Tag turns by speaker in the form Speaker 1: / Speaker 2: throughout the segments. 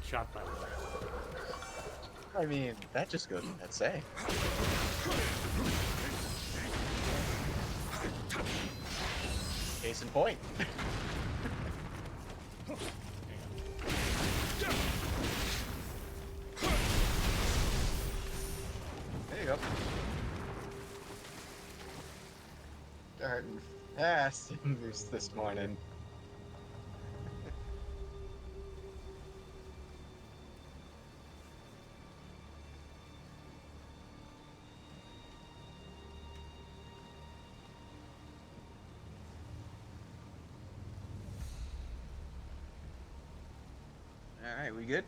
Speaker 1: shot by the way.
Speaker 2: I mean, that just goes without saying. Case in point. There you go. Starting fast in this morning. All right, we good?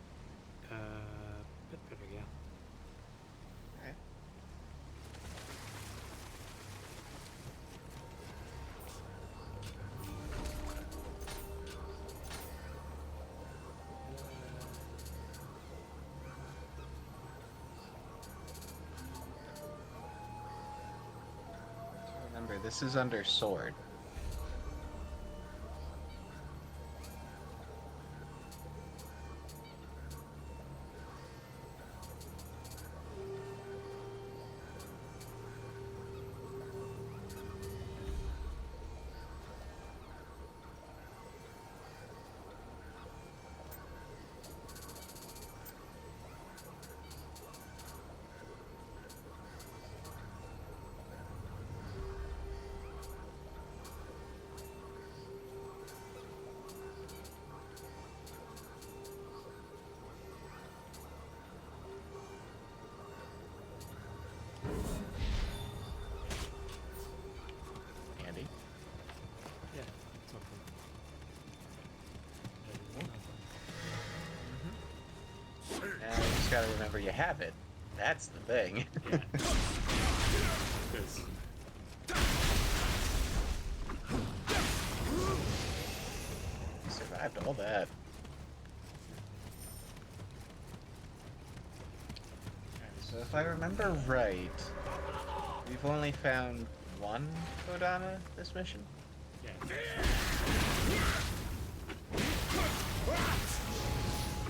Speaker 1: Bit better, yeah.
Speaker 2: All right. Remember, this is under sword. Andy.
Speaker 1: Yeah, it's okay.
Speaker 2: And you just gotta remember you have it. That's the thing.
Speaker 1: Yeah. Because
Speaker 2: You survived all that. So if I remember right, we've only found one Kodama this mission.
Speaker 1: yeah,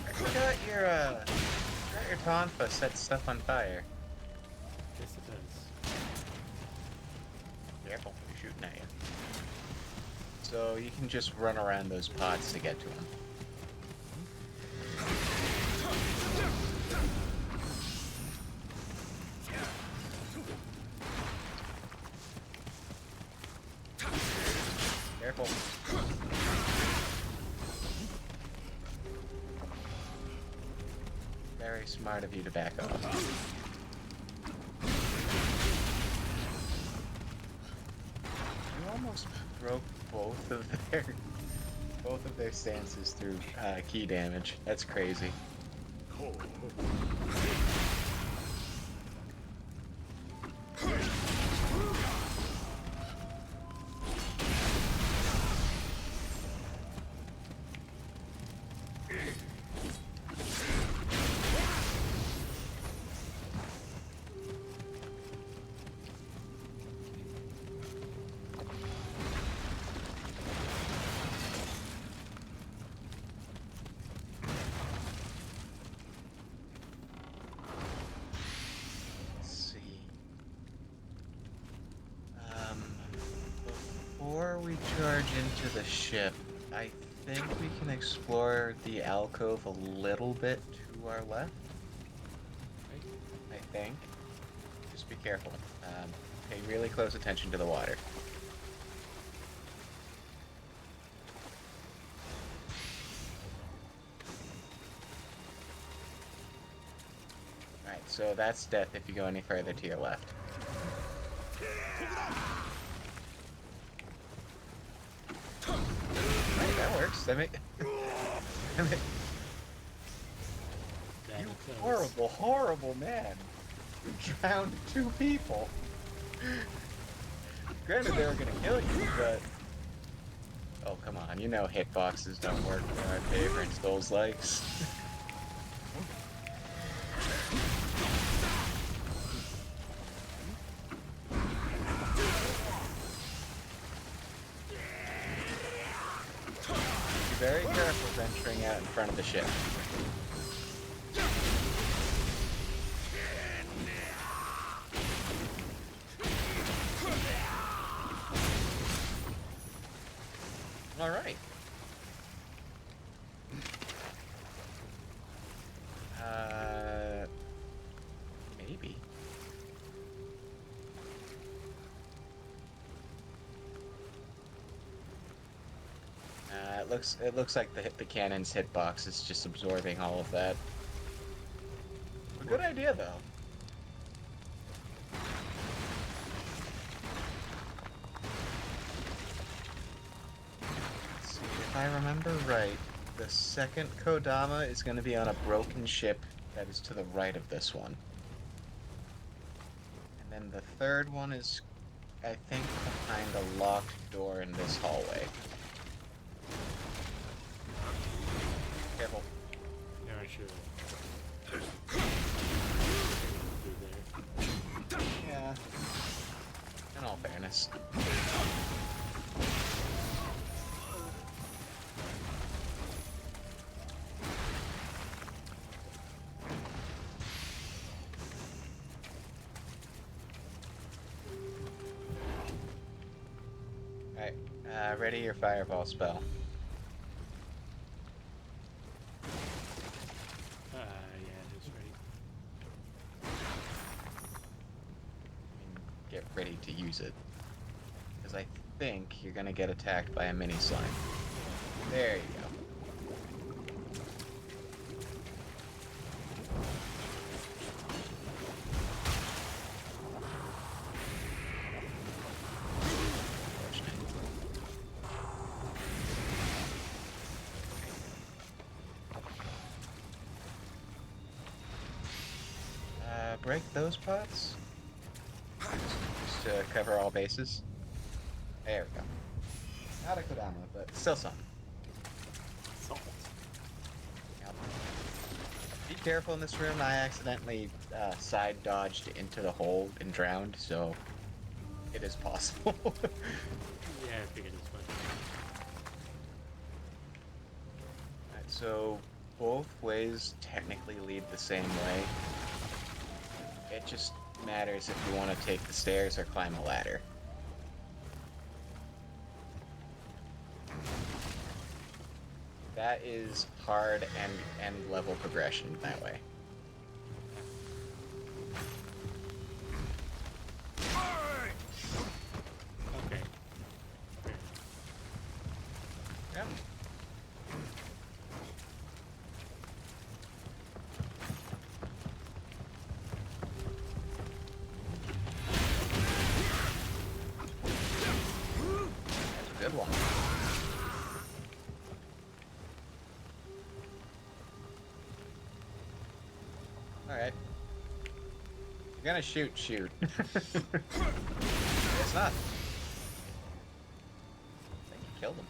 Speaker 2: I forgot your Tonfa set stuff on fire.
Speaker 1: yes it does.
Speaker 2: Careful, you're shooting at you. So you can just run around those pods to get to them. Careful. Very smart of you to back off. You almost broke both of their stances through key damage. That's crazy. Let's see. Before we charge into the ship, I think we can explore the alcove a little bit to our left.
Speaker 1: Right?
Speaker 2: I think. Just be careful. Pay really close attention to the water. Alright, so that's death if you go any further to your left. Right, that works.
Speaker 1: That
Speaker 2: You
Speaker 1: it does.
Speaker 2: horrible, horrible man. You drowned two people. Granted, they were gonna kill you, but... Oh, come on. You know hitboxes don't work for our favorite Souls likes. Be very careful venturing out in front of the ship. All right. Maybe. It looks like the cannon's hitbox is just absorbing all of that. A good idea though. Let's see, if I remember right, the second Kodama is going to be on a broken ship that is to the right of this one. And then the third one is, I think, behind a locked door in this hallway. Careful.
Speaker 1: Yeah, I should.
Speaker 2: Yeah. In all fairness. Alright, ready your fireball spell.
Speaker 1: Yeah, it's ready.
Speaker 2: Get ready to use it. Because I think you're gonna get attacked by a mini slime. There you go. Break those pots? Just to cover all bases. There we go. Not a Kodama, but still something.
Speaker 1: Salt.
Speaker 2: Yep. Be careful in this room. I accidentally side dodged into the hole and drowned, so it is possible.
Speaker 1: Yeah, I figured it's fine.
Speaker 2: Alright, so both ways technically lead the same way. It just matters if you want to take the stairs or climb a ladder. That is hard and end level progression that way.
Speaker 1: Okay. Fair.
Speaker 2: Yep. That's a good one. Alright. You're gonna shoot. Guess not. I think you killed him.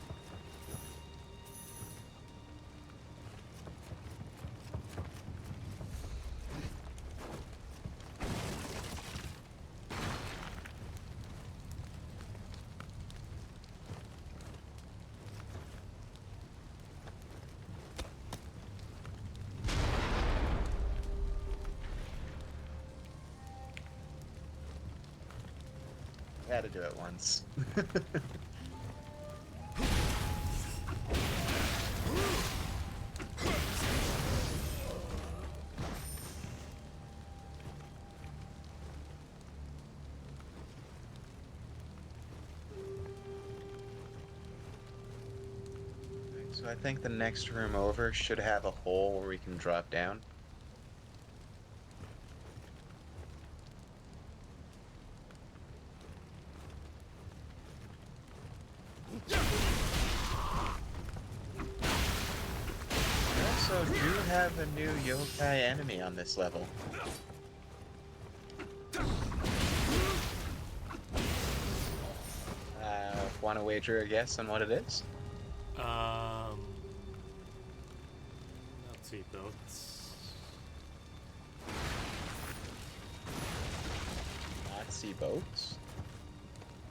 Speaker 2: I had to do it once. So I think the next room over should have a hole where we can drop down. We also do have a new yokai enemy on this level. Want to wager a guess on what it is?
Speaker 1: Let's see, boats.
Speaker 2: Nazi boats?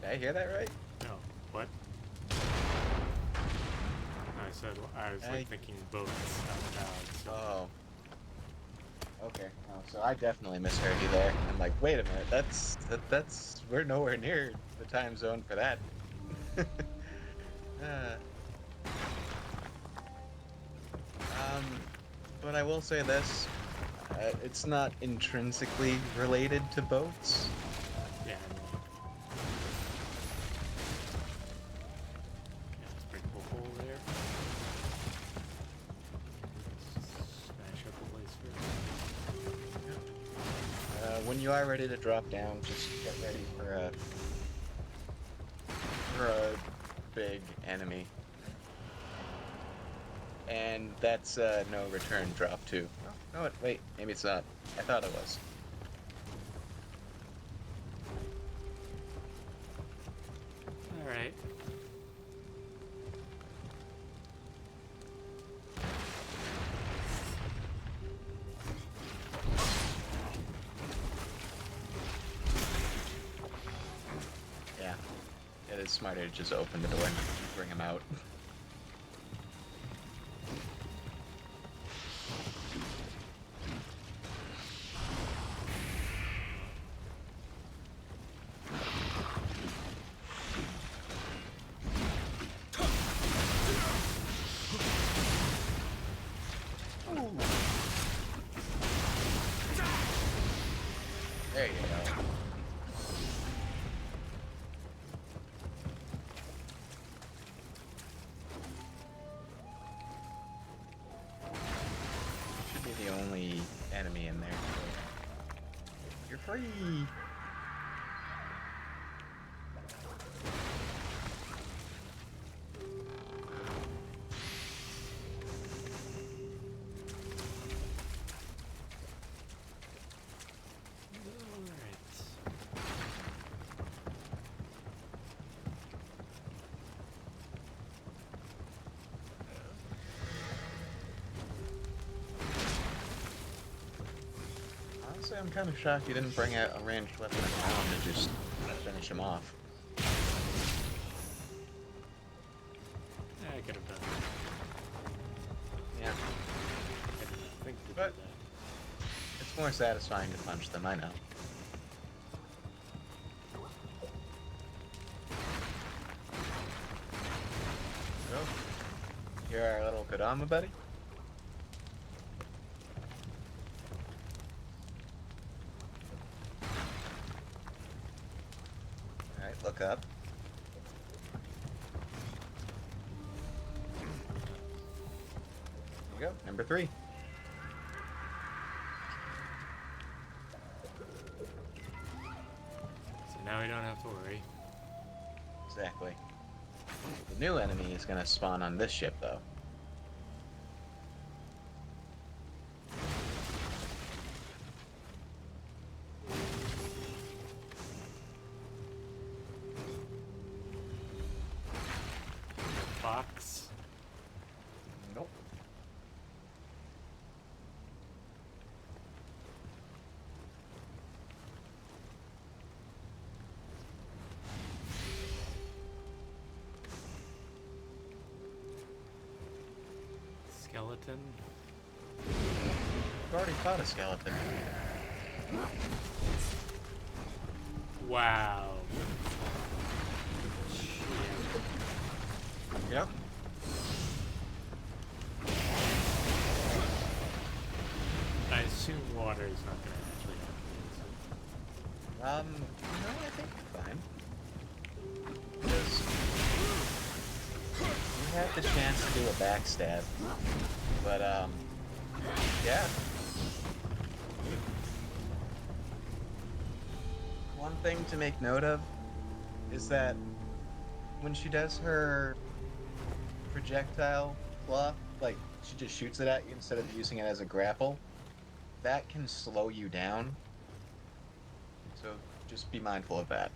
Speaker 2: Did I hear that right?
Speaker 1: No, what? I was like thinking boats out loud. So.
Speaker 2: Oh. Okay. Oh, so I definitely misheard you there. I'm like, wait a minute. That's we're nowhere near the time zone for that. But I will say this, it's not intrinsically related to boats.
Speaker 1: Yeah, I know. Yeah, let's break a hole there. Let's just smash up the place first.
Speaker 2: When you are ready to drop down, just get ready for a big enemy. And that's a no return drop too. Oh, no, wait, maybe it's not. I thought it was.
Speaker 1: Alright.
Speaker 2: Yeah, it is smarter to just open the door and bring him out. There you go. Should be the only enemy in there. You're free! Honestly, I'm kind of shocked you didn't bring out a ranged weapon around to just finish him off.
Speaker 1: Yeah, I could have done that.
Speaker 2: Yeah,
Speaker 1: I did not think to do
Speaker 2: But-
Speaker 1: that.
Speaker 2: it's more satisfying to punch them, I know. So, you're our little Kodama buddy? Alright, look up. There you go, number 3.
Speaker 1: So now we don't have to worry.
Speaker 2: Exactly. The new enemy is gonna spawn on this ship, though.
Speaker 1: Box.
Speaker 2: Nope.
Speaker 1: Skeleton.
Speaker 2: I've already fought a skeleton.
Speaker 1: Wow.
Speaker 2: Yep.
Speaker 1: I assume water is not going to actually happen.
Speaker 2: No, I think you're fine. Because you had the chance to do a backstab. But, yeah. One thing to make note of is that when she does her projectile claw, like, she just shoots it at you instead of using it as a grapple, that can slow you down. So just be mindful of that.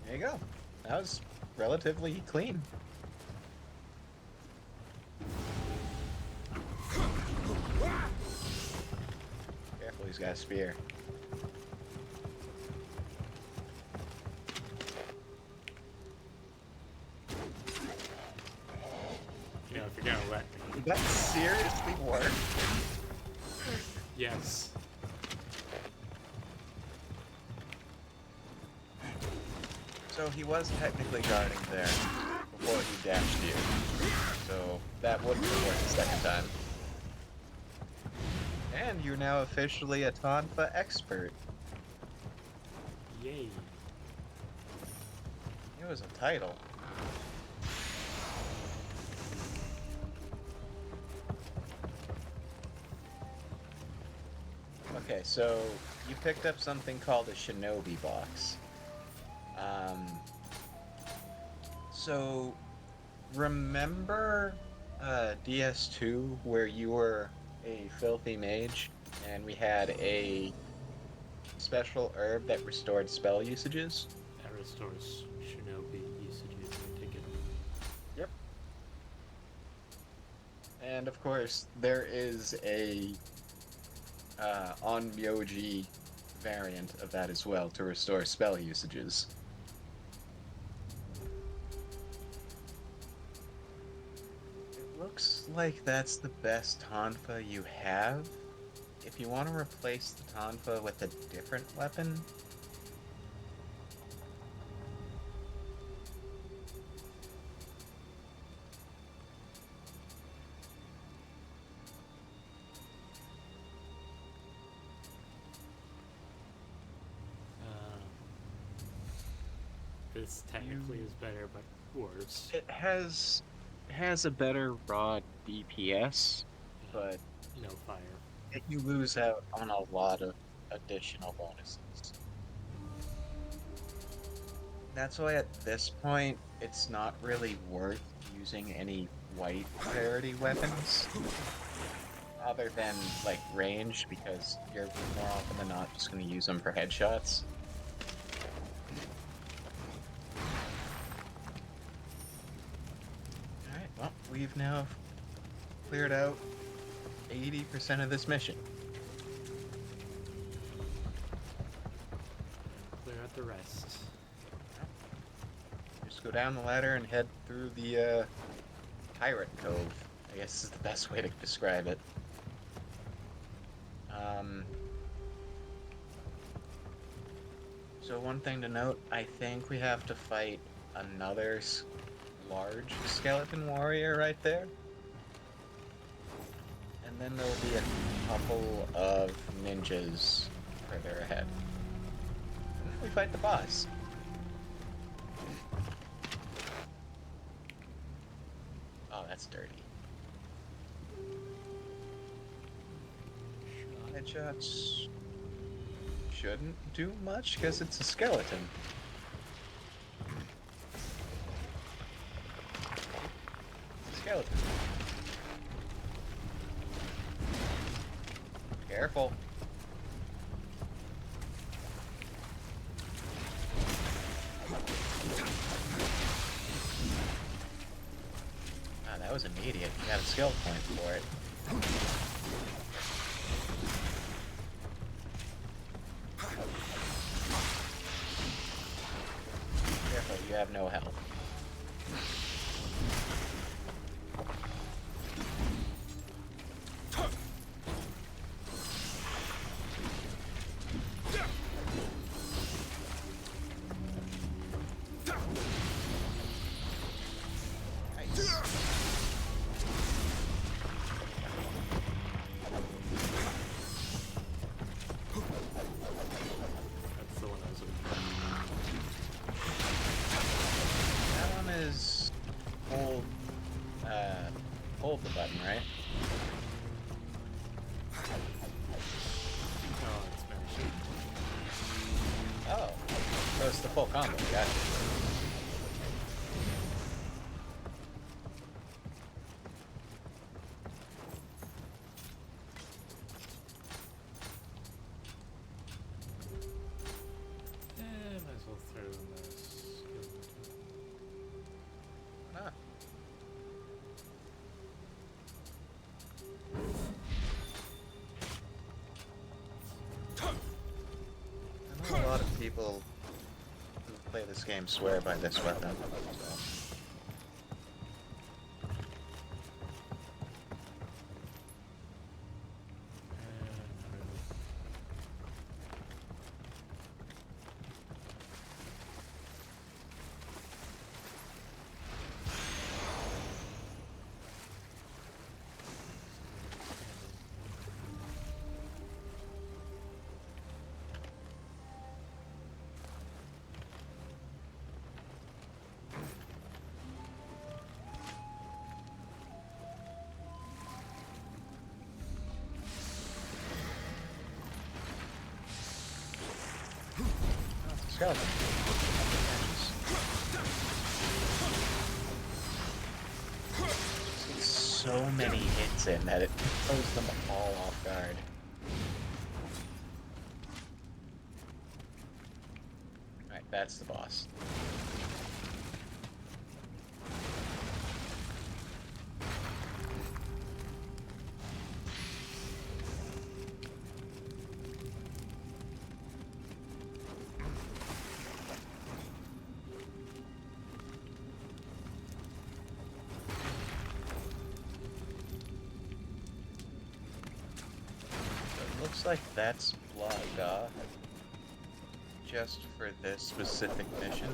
Speaker 2: There you go. That was relatively clean. Careful, he's got a spear.
Speaker 1: You know, if you're going to let me
Speaker 2: Did that seriously work?
Speaker 1: Yes.
Speaker 2: So he was technically guarding there before he dashed you. So that wouldn't have worked the second time. And you're now officially a Tonfa expert.
Speaker 1: Yay.
Speaker 2: It was a title. Okay, so you picked up something called a Shinobi box. Um, so remember DS2 where you were a filthy mage and we had a special herb that restored spell usages?
Speaker 1: That restores shinobi usages, I take it.
Speaker 2: Yep. And of course, there is a on Myoji variant of that as well to restore spell usages. It looks like that's the best Tonfa you have. If you want to replace the Tonfa with a different weapon,
Speaker 1: This technically is better, but worse.
Speaker 2: it has a better raw DPS, but
Speaker 1: No fire.
Speaker 2: you lose out on a lot of additional bonuses. That's why at this point, it's not really worth using any white parity weapons other than like range because you're more often than not just going to use them for headshots. Alright, well, we've now cleared out 80% of this mission.
Speaker 1: Clear out the rest.
Speaker 2: Just go down the ladder and head through the pirate cove, I guess is the best way to describe it. So one thing to note, I think we have to fight another large skeleton warrior right there. And then there'll be a couple of ninjas further ahead. And then we fight the boss. Oh, that's dirty. Headshots shouldn't do much because it's a skeleton. Skeleton. Careful. Ah, that was immediate. You got a skill point for it. Careful, you have no health.
Speaker 1: That's the one I was looking
Speaker 2: That one is hold, hold the button, right?
Speaker 1: for. Oh, it's finishing.
Speaker 2: Oh, so it's the full combo. Gotcha.
Speaker 1: Might as well throw in this.
Speaker 2: Ah. I know a lot of people who play this game swear by this weapon. So. skeleton. Just gets so many hits in that it throws them all off guard. Alright, that's the boss. Looks like that's blocked off just for this specific mission.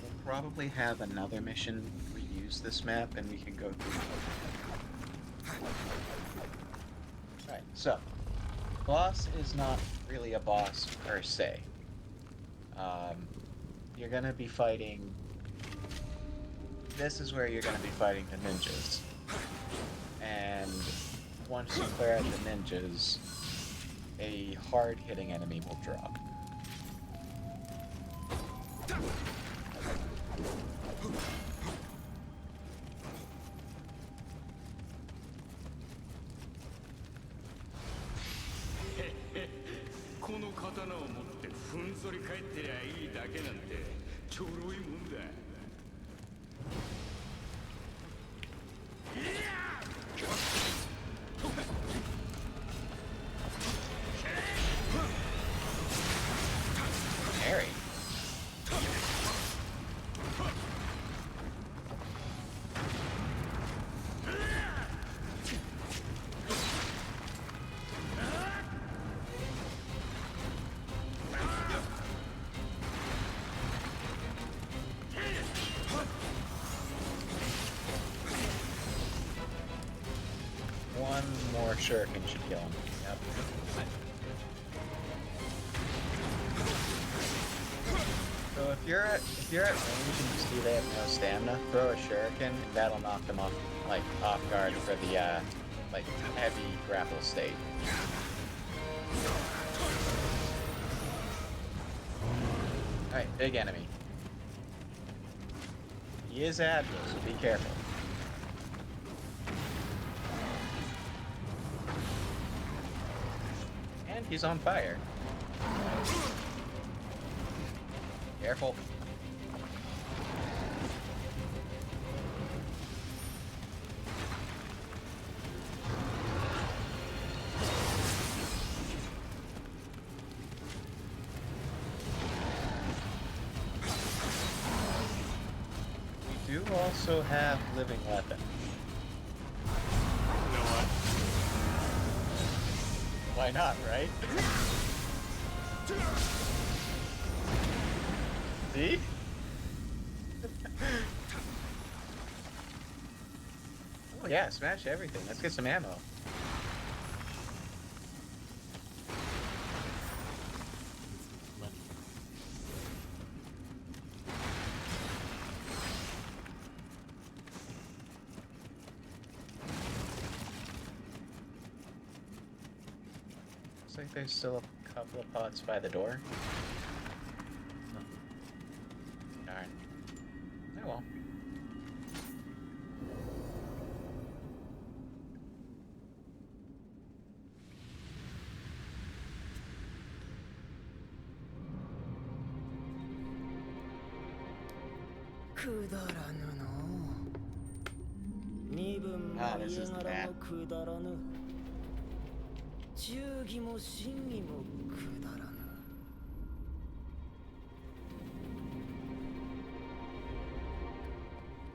Speaker 2: We'll probably have another mission reuse this map and we can go through. Alright, so boss is not really a boss per se. You're gonna be fighting. This is where you're gonna be fighting the ninjas. And once you clear out the ninjas, a hard-hitting enemy will drop. Harry. One more shuriken should kill him. Yep. So if you're at range and you see they have no stamina, throw a shuriken and that'll knock them off guard for the heavy grapple state. Alright, big enemy. He is agile, so be careful. And he's on fire. Careful. We do also have living weapon.
Speaker 1: You know what?
Speaker 2: Why not, right? See? Oh yeah, smash everything. Let's get some ammo.
Speaker 1: Money.
Speaker 2: Looks like there's still a couple of pots by the door. Darn. Oh well. Ah, this is the map.
Speaker 3: 忠義も真偽もくだらぬ。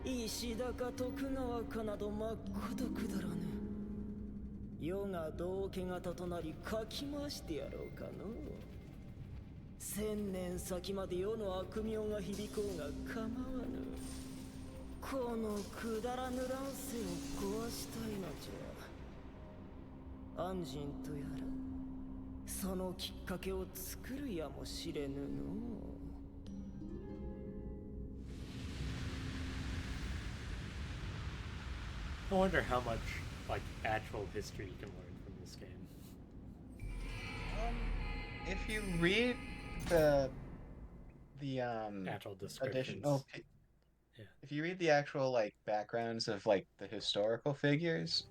Speaker 3: 石高徳川かなどまっことくだらぬ。世が道家型となりかき回してやろうかの。千年先まで世の悪名が響こうが構わぬ。このくだらぬ乱世を壊したいのじゃ。安心とやらそのきっかけを作るやもしれぬの。
Speaker 1: I wonder how much actual history you can learn from this game.
Speaker 2: If you read the the
Speaker 1: Actual
Speaker 2: additional.
Speaker 1: descriptions. Yeah.
Speaker 2: If you read the actual like backgrounds of like the historical figures,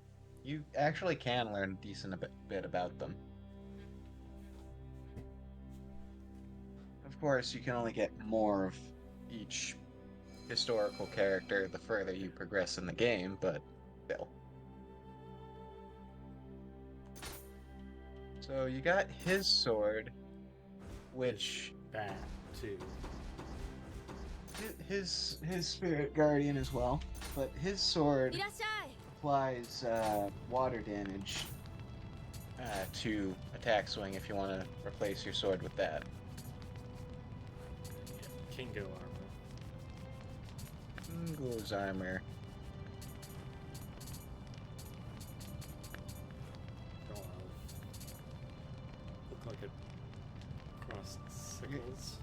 Speaker 2: you actually can learn a decent bit about them. Of course, you can only get more of each historical character the further you progress in the game, but still. So you got his sword,
Speaker 1: His
Speaker 2: which
Speaker 1: bat too.
Speaker 2: his spirit guardian as well, but his sword applies water damage to attack swing if you want to replace your sword with that.
Speaker 1: Yeah. Kingo armor.
Speaker 2: Kingo's armor.
Speaker 1: Oh, look like a crossed sickles.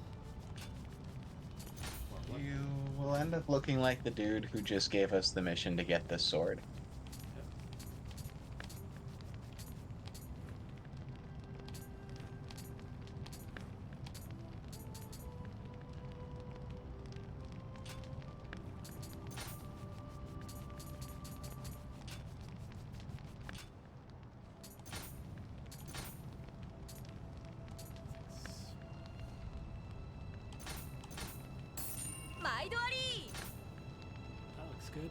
Speaker 1: Or what?
Speaker 2: You will end up looking like the dude who just gave us the mission to get this sword.
Speaker 1: That looks good.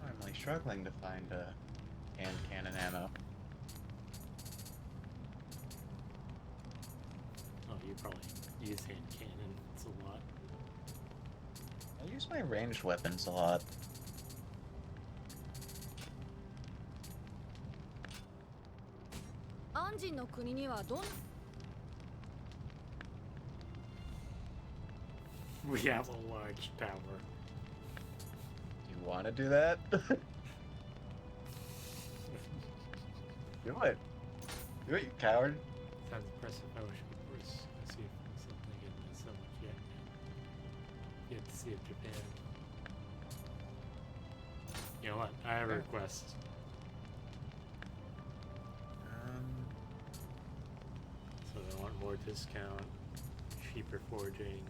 Speaker 2: I'm really struggling to find hand cannon ammo.
Speaker 1: Oh, you probably use hand cannon. It's a lot.
Speaker 2: I use my ranged weapons a lot.
Speaker 1: We have a large tower.
Speaker 2: Do you want to do that? Do it. Do it, you coward.
Speaker 1: Sounds impressive. I wish we could see if there's something in this so much yet. You have to see of Japan. You know what? I have a request. So they want more discount, cheaper forging,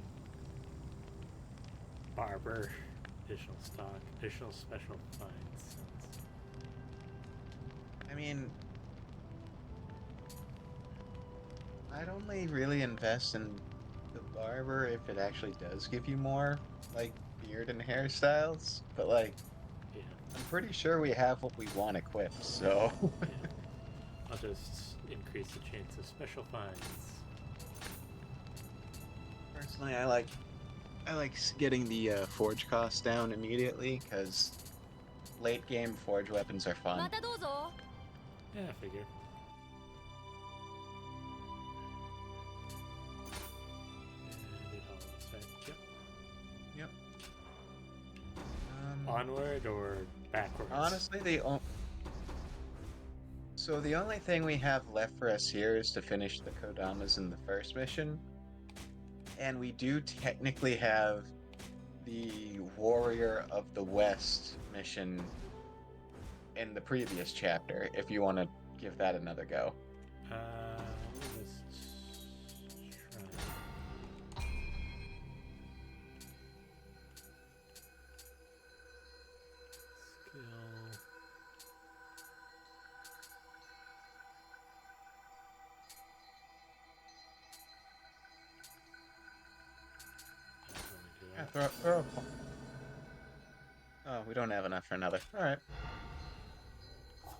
Speaker 1: barber, additional stock, additional special finds.
Speaker 2: I mean, I'd only really invest in the barber if it actually does give you more, like, beard and hairstyles. But, like,
Speaker 1: Yeah,
Speaker 2: I'm pretty sure we have what we want equipped, so.
Speaker 1: yeah. I'll just increase the chance of special finds.
Speaker 2: Personally, I like getting the forge cost down immediately, because late game forge weapons are fun.
Speaker 1: Yeah, I figure. And did all this right? Yep.
Speaker 2: Yep.
Speaker 1: Onward or backwards?
Speaker 2: Honestly, so the only thing we have left for us here is to finish the Kodamas in the first mission. And we do technically have the Warrior of the West mission in the previous chapter, if you want to give that another go.
Speaker 1: Let's try. Skill.
Speaker 2: Yeah, throw a point. Oh, we don't have enough for another. Alright.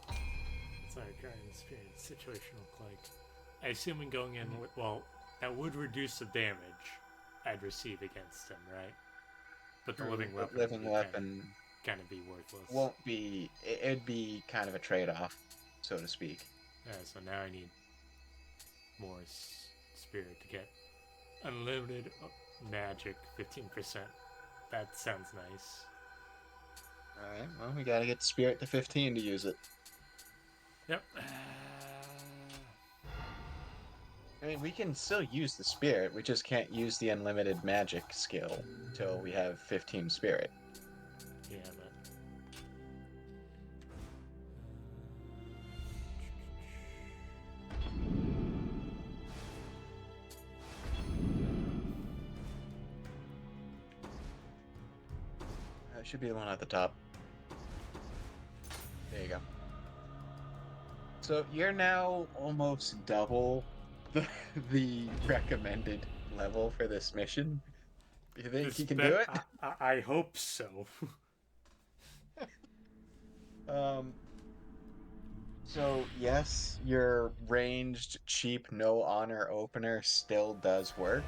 Speaker 1: What's our current experience situation look like? I assume when going in, well, that would reduce the damage I'd receive against him, right? But the living weapon
Speaker 2: Living weapon
Speaker 1: kind of be worthless.
Speaker 2: won't be. It'd be kind of a trade-off, so to speak.
Speaker 1: Yeah, so now I need more spirit to get unlimited magic, 15%. That sounds nice.
Speaker 2: Alright, well, we gotta get the spirit to 15 to use it.
Speaker 1: Yep.
Speaker 2: I mean, we can still use the spirit, we just can't use the unlimited magic skill until we have 15 spirit.
Speaker 1: Yeah, but.
Speaker 2: Should be the one at the top. There you go. So you're now almost double the recommended level for this mission. You think you can do it?
Speaker 1: I hope so.
Speaker 2: Um. So yes, your ranged, cheap, no honor opener still does work.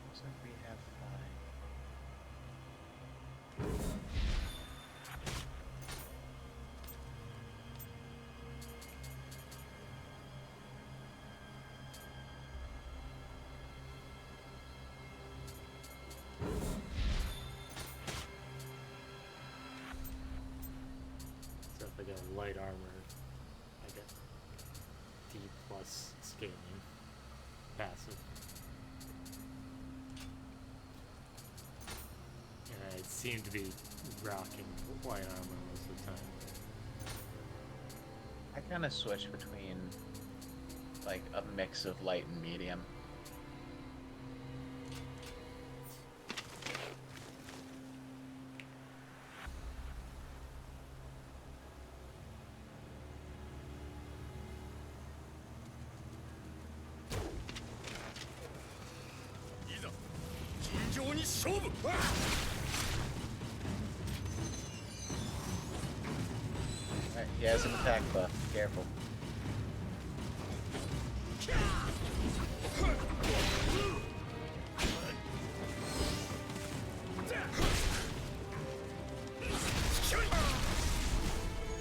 Speaker 2: Looks like we have 5.
Speaker 1: So if I get light armor, I get D plus scaling passive. And I seem to be rocking light armor most of the time.
Speaker 2: I kind of switch between like a mix of light and medium. Alright, he has an attack buff. Careful.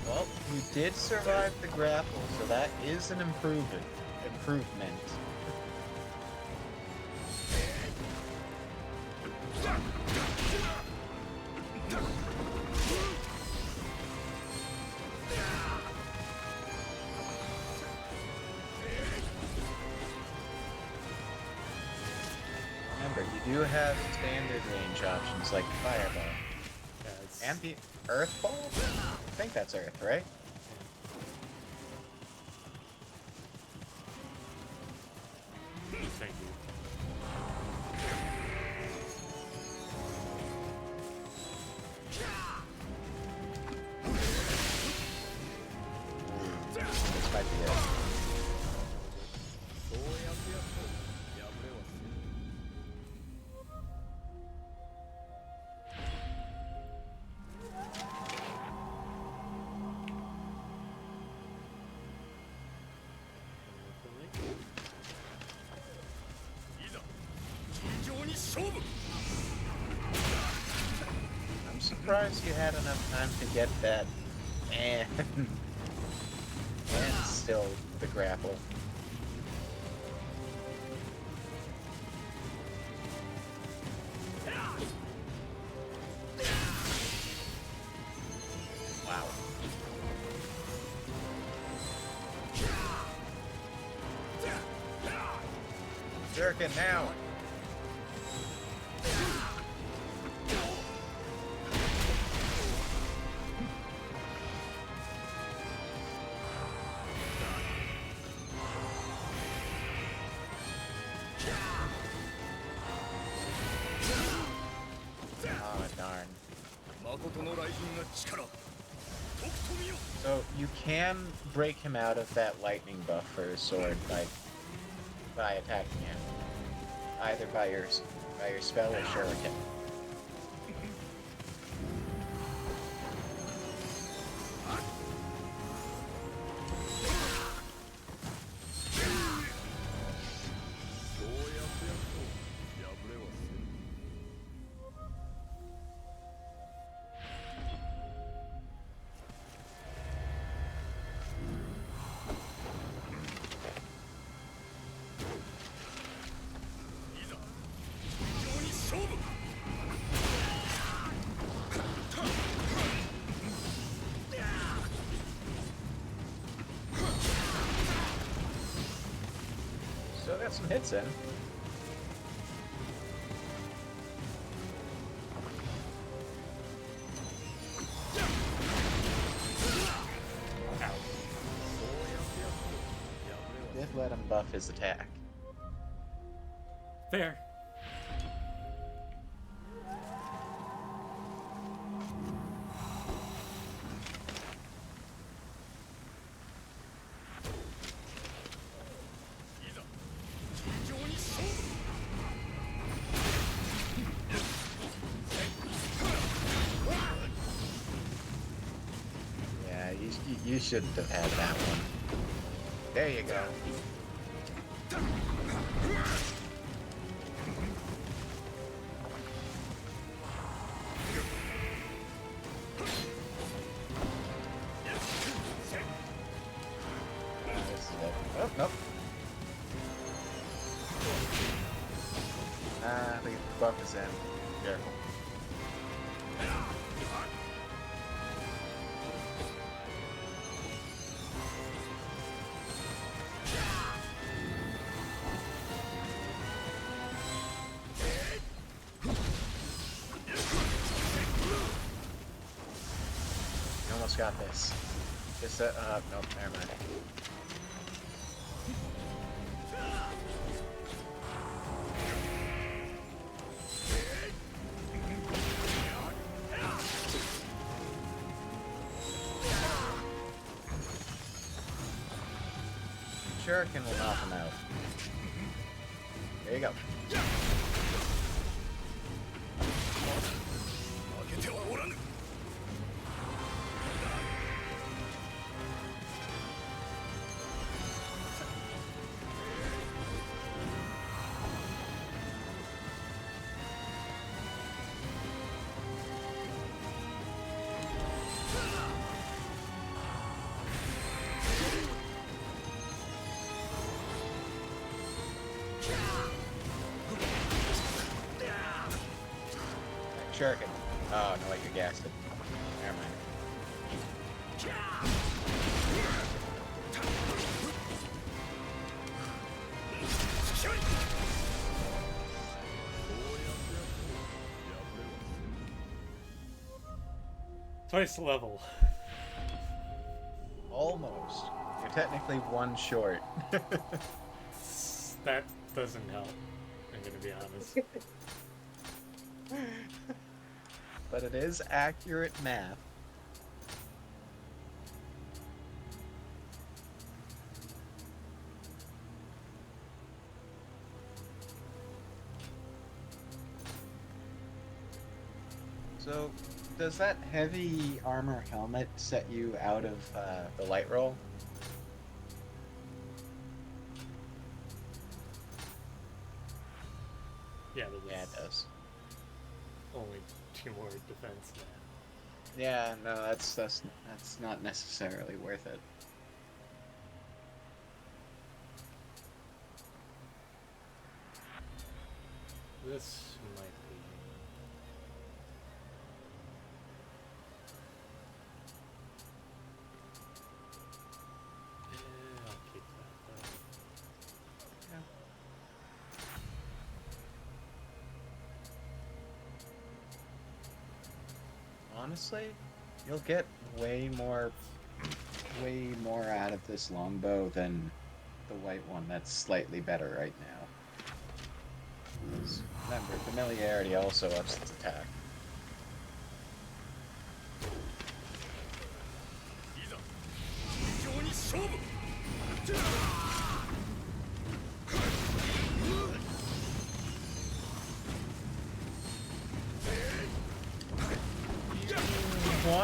Speaker 2: Well, you did survive the grapple, so that is an improvement. Remember, you do have standard range options like Fireball.
Speaker 1: Yeah, it's,
Speaker 2: And the Earth Ball? I think that's Earth, right?
Speaker 1: thank you.
Speaker 2: This might be it. I'm surprised you had enough time to get that and still the grapple. Wow. Jerkin now. Oh, darn. So you can break him out of that lightning buff for his sword by by attacking you, either by your spell or shuriken. Still got some hits in. Did let him buff his attack.
Speaker 1: Fair.
Speaker 2: Yeah, you shouldn't have had that one. There you go. This is it. Oh, nope. The buff is in. Careful. You almost got this. This, nope, never mind. Shuriken will knock him out. There you go. Shuriken. Oh, no, wait, you gassed it. Never mind.
Speaker 1: Twice the level.
Speaker 2: Almost. You're technically one short.
Speaker 1: That doesn't help, I'm gonna be honest.
Speaker 2: But it is accurate math. So, does that heavy armor helmet set you out of the light roll?
Speaker 1: Yeah, but
Speaker 2: Yeah, it does.
Speaker 1: only 2 more defense now.
Speaker 2: Yeah, no, that's not necessarily worth it.
Speaker 1: This might be. Yeah, I'll keep that though.
Speaker 2: Honestly, you'll get way more out of this longbow than the white one that's slightly better right now. Remember, familiarity also ups its attack.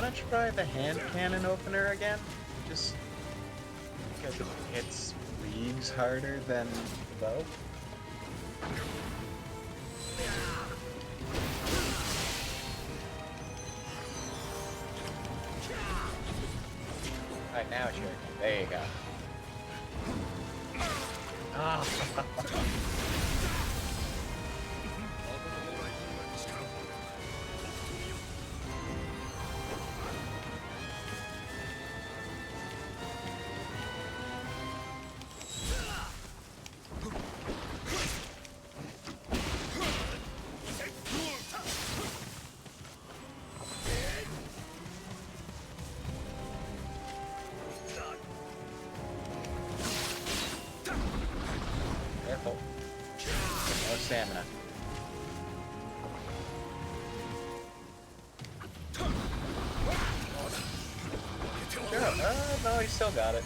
Speaker 2: want to try the hand cannon opener again? Just because it hits leagues harder than the bow? Right now, sure. There you go. Ah. Careful. No stamina. Sure. No, he still got it.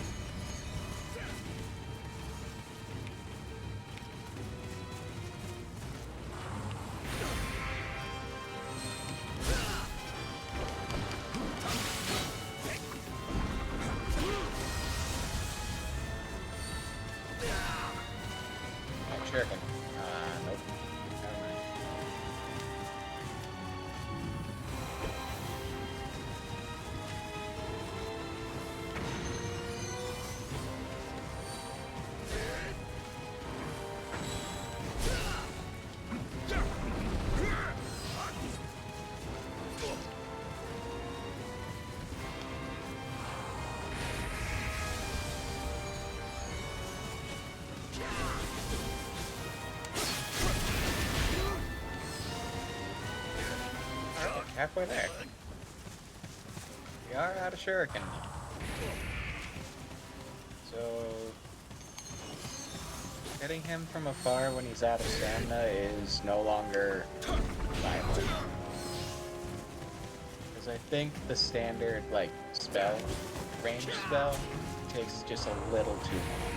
Speaker 2: Shuriken. Nope. Never mind. Alright, halfway there. We are out of Shuriken now. So, hitting him from afar when he's out of stamina is no longer viable. Because I think the standard, like, spell, range spell, takes just a little too long.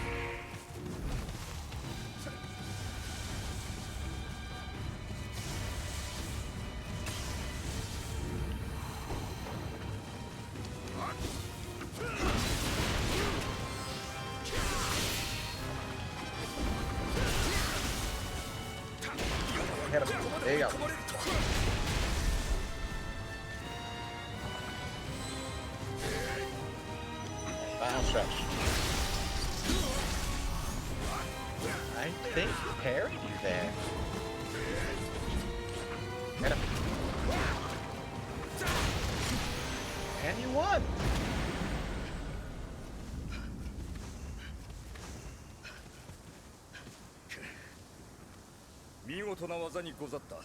Speaker 2: Hit him. There you go. Final stretch. I think he parried you there. Hit him. And you won!
Speaker 4: 見事な技にござった。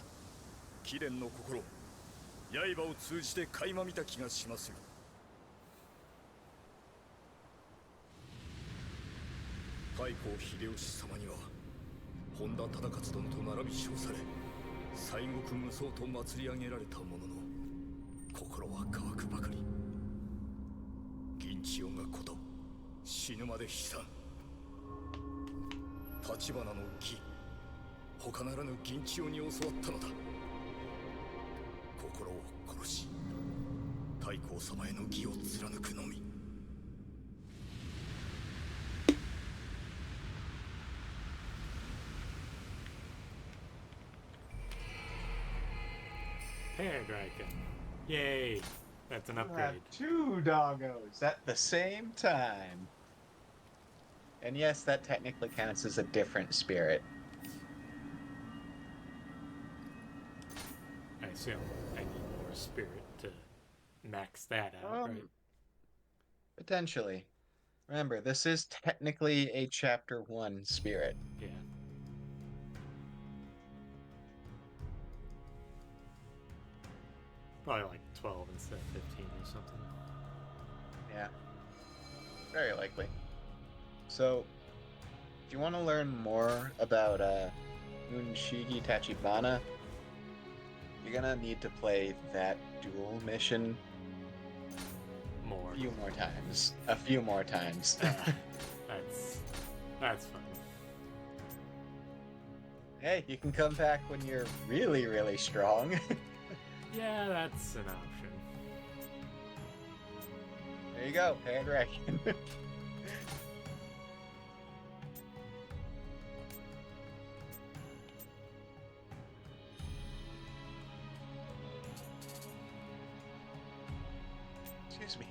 Speaker 4: 貴殿の心、刃を通じて垣間見た気がしますよ。太閤秀吉様には本田忠勝殿と並び称され、西国無双と祭り上げられたものの、心は乾くばかり。銀千代がこと、死ぬまで悲惨。立花の義、他ならぬ銀千代に教わったのだ。心を殺し、太閤様への義を貫くのみ。
Speaker 1: Hair Dragon. Yay! That's an
Speaker 2: You have
Speaker 1: upgrade.
Speaker 2: 2 doggos at the same time. And yes, that technically counts as a different spirit.
Speaker 1: I assume I need more spirit to max that out, right?
Speaker 2: Potentially. Remember, this is technically a Chapter 1 spirit.
Speaker 1: Yeah. Probably like 12 instead of 15 or something.
Speaker 2: Yeah. Very likely. So, if you want to learn more about Unshigi Tachibana, you're gonna need to play that dual mission
Speaker 1: More.
Speaker 2: a few more times. A few more times.
Speaker 1: That's fun.
Speaker 2: Hey, you can come back when you're really, really strong.
Speaker 1: Yeah, that's an option.
Speaker 2: There you go, paired dragon. Excuse me.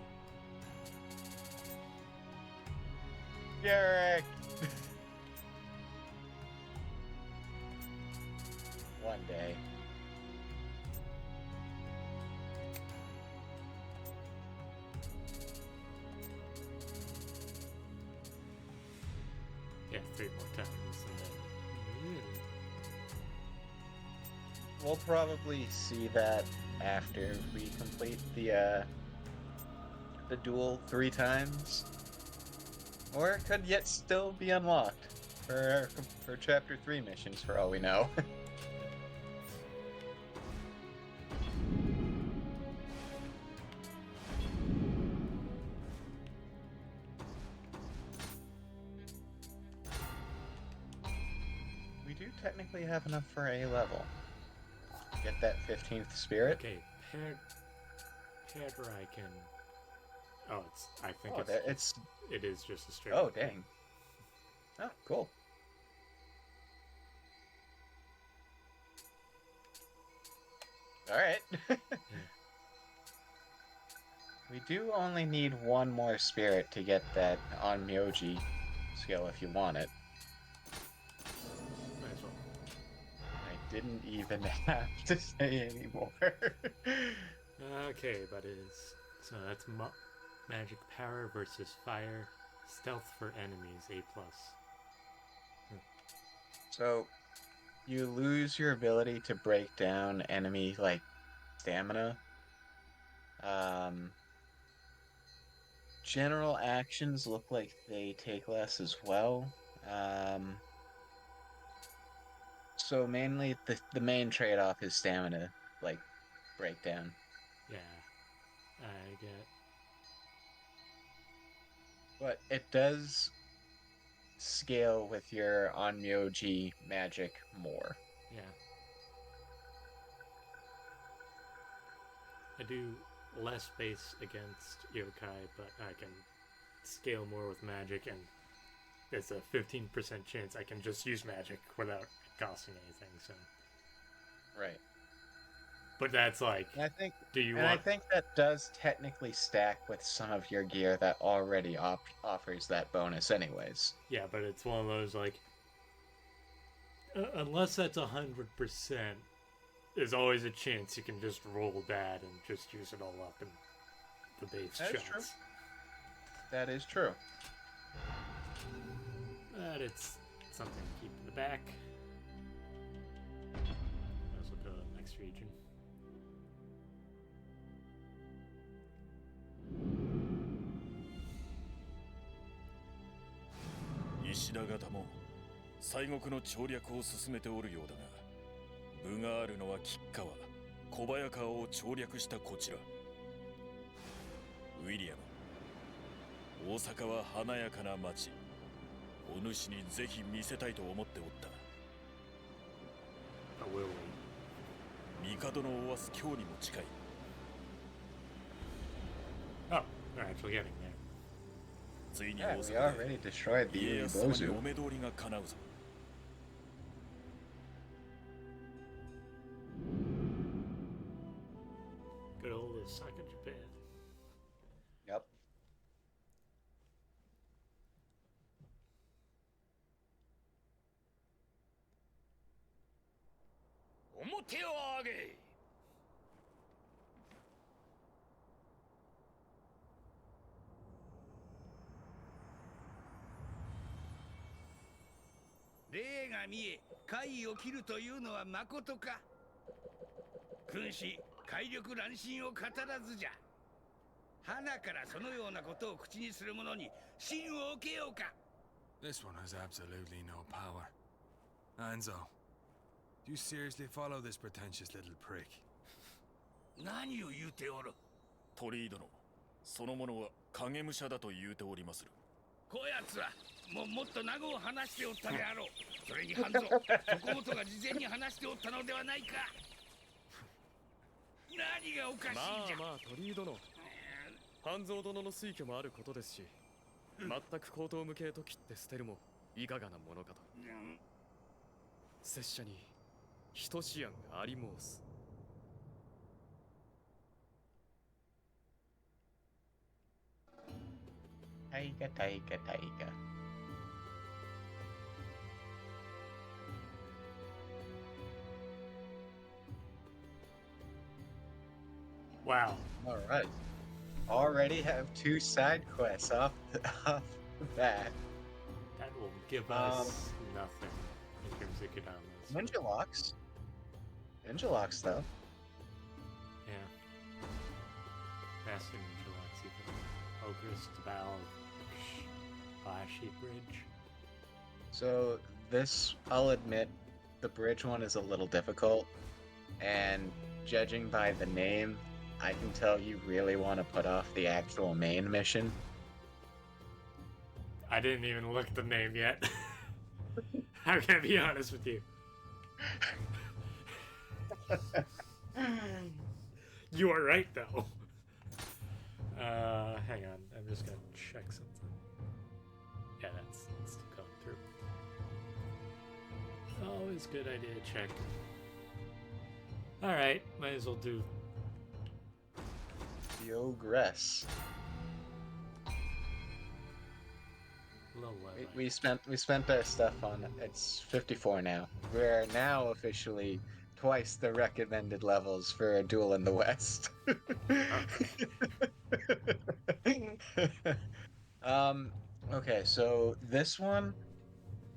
Speaker 2: Garrick! One day.
Speaker 1: Yeah, 3 more times and then.
Speaker 2: We'll probably see that after we complete the duel 3 times. Or it could yet still be unlocked for chapter 3 missions for all we know. We do technically have enough for a level. Get that 15th spirit.
Speaker 1: Okay, paired Riken. Oh, I think
Speaker 2: Oh,
Speaker 1: it is just a straight.
Speaker 2: Oh, dang. Oh, cool. Alright. We do only need 1 more spirit to get that on Myoji skill if you want it.
Speaker 1: Might as well.
Speaker 2: I didn't even have to say anymore.
Speaker 1: Okay, but it is. So that's magic power versus fire. Stealth for enemies, A+.
Speaker 2: So, you lose your ability to break down enemy, like, stamina. General actions look like they take less as well. So mainly the main trade-off is stamina, like, breakdown.
Speaker 1: Yeah, I get.
Speaker 2: But it does scale with your Onmyoji magic more.
Speaker 1: Yeah. I do less base against yokai, but I can scale more with magic, and there's a 15% chance I can just use magic without it costing anything. So.
Speaker 2: Right.
Speaker 1: But that's like.
Speaker 2: And I think
Speaker 1: Do you
Speaker 2: and I
Speaker 1: want?
Speaker 2: think that does technically stack with some of your gear that already offers that bonus anyways.
Speaker 1: Yeah, but it's one of those like. Unless that's 100%, there's always a chance you can just roll bad and just use it all up in the base
Speaker 2: That is
Speaker 1: shots.
Speaker 2: true. That is true.
Speaker 1: But it's something to keep in the back. Might as well go to the next region.
Speaker 4: 石田方も西国の調略を進めておるようだが、分があるのは吉川、小早川を調略したこちら。ウィリアム、大阪は華やかな町。お主にぜひ見せたいと思っておった。帝のおわす今日にも近い。
Speaker 1: Oh, we're actually getting there.
Speaker 4: ついに
Speaker 2: Yeah,
Speaker 4: 大
Speaker 2: we
Speaker 4: 阪
Speaker 2: already
Speaker 4: で
Speaker 2: destroyed the
Speaker 4: 家康様に
Speaker 2: Bozu.
Speaker 4: お目通りが叶うぞ。
Speaker 1: Good old Osaka, Japan.
Speaker 2: Yep.
Speaker 4: 表を上げ。
Speaker 5: 霊が見え怪異を切るというのはまことか。君子怪力乱心を語らずじゃ。花からそのようなことを口にする者に真を受けようか。
Speaker 6: This one has absolutely no power. Anzo, do you seriously follow this pretentious little prick?
Speaker 5: 何を言うておる。
Speaker 4: 鳥居殿、その者は影武者だと言うておりまする。
Speaker 5: こやつはもっと名護を話しておったであろう。それに半蔵、そこもとが事前に話しておったのではないか。何がおかしいんじゃ。
Speaker 7: まあまあ鳥居殿、半蔵殿の推挙もあることですし、全く口頭無形と切って捨てるもいかがなものかと。拙者に一思案があり申す。
Speaker 2: タイガタイガタイガ。
Speaker 1: Wow.
Speaker 2: All right. Already have 2 side quests off the bat.
Speaker 1: That will give us nothing in terms of Kodamas.
Speaker 2: Ninja locks. Ninja locks, though.
Speaker 1: Yeah. Master Ninja Locks even. Ogress, Debal, Flashy Bridge.
Speaker 2: So this, I'll admit, the bridge one is a little difficult, and judging by the name, I can tell you really want to put off the actual main mission.
Speaker 1: I didn't even look at the name yet. How can I be honest with you? You are right, though. Hang on. I'm just gonna check something. Yeah, that's still going through. Always good idea to check. Alright, might as well do.
Speaker 2: The Ogress.
Speaker 1: Low level.
Speaker 2: We spent our stuff on it. It's 54 now. We're now officially twice the recommended levels for a duel in the West. Okay, so this one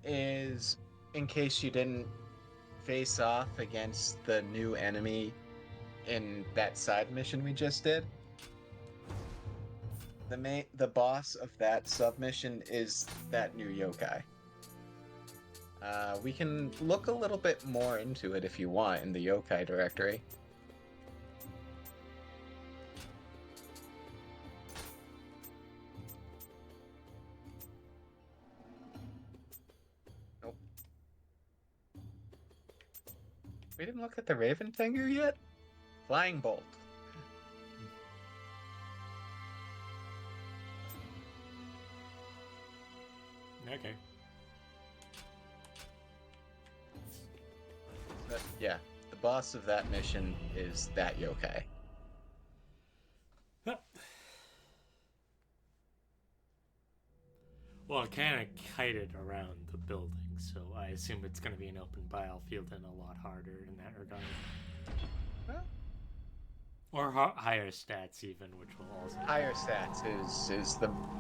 Speaker 2: is in case you didn't face off against the new enemy in that side mission we just did. The boss of that submission is that new yokai. We can look a little bit more into it if you want in the yokai directory. Nope. We didn't look at the Raven Finger yet? Flying Bolt.
Speaker 1: Okay.
Speaker 2: But yeah, the boss of that mission is that yokai.
Speaker 1: Huh. Well, it kind of kited around the building, so I assume it's going to be an open battlefield and a lot harder in that regard.
Speaker 2: Huh?
Speaker 1: Or higher stats, even, which will also.
Speaker 2: Higher stats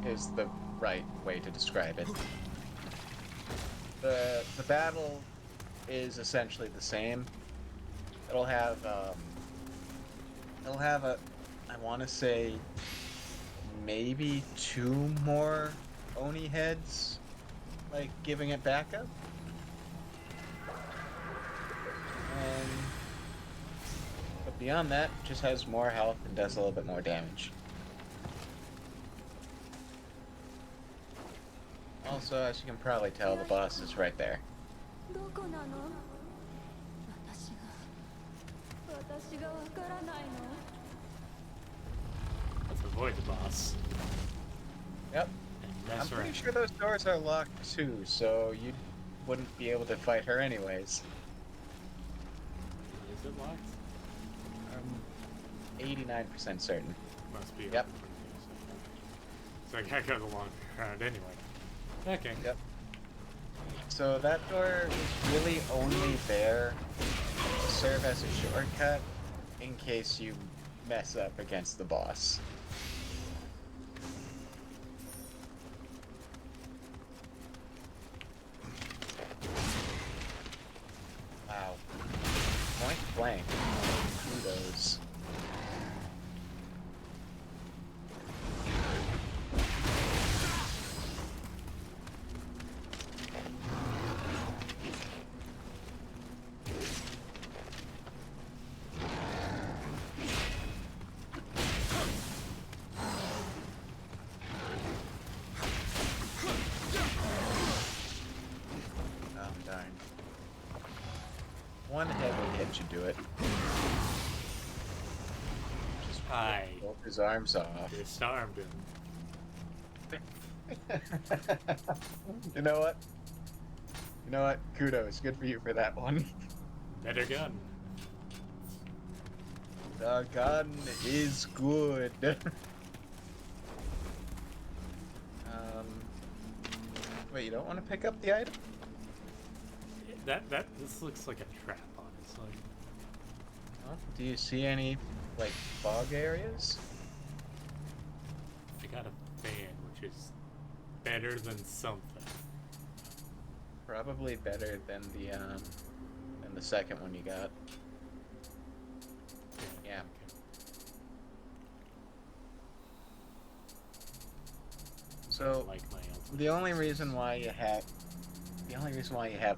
Speaker 2: is the right way to describe it. The battle is essentially the same. It'll have a I want to say maybe 2 more Oni heads, like giving it backup. But beyond that, it just has more health and does a little bit more damage. Also, as you can probably tell, the boss is right there.
Speaker 1: Let's avoid the boss.
Speaker 2: Yep.
Speaker 1: And
Speaker 2: I'm
Speaker 1: mess
Speaker 2: pretty
Speaker 1: around.
Speaker 2: sure those doors are locked too, so you wouldn't be able to fight her anyways.
Speaker 1: Is it locked?
Speaker 2: I'm 89% certain.
Speaker 1: Must be.
Speaker 2: Yep.
Speaker 1: So I can't go the long round anyway. Okay.
Speaker 2: Yep. So that door is really only there to serve as a shortcut in case you mess up against the boss. Wow. Point blank. Kudos. Darn. One head will get you do it. Just
Speaker 1: I
Speaker 2: Broke his arms off.
Speaker 1: disarmed him.
Speaker 2: You know what? You know what? Kudos. Good for you for that one.
Speaker 1: Better gun.
Speaker 2: The gun is good. Wait, you don't want to pick up the item?
Speaker 1: This looks like a trap, honestly.
Speaker 2: Well, do you see any, like, fog areas?
Speaker 1: I got a fan, which is better than something.
Speaker 2: Probably better than the second one you got. Yeah.
Speaker 1: Okay.
Speaker 2: So
Speaker 1: Like my ultimate.
Speaker 2: the only reason why you have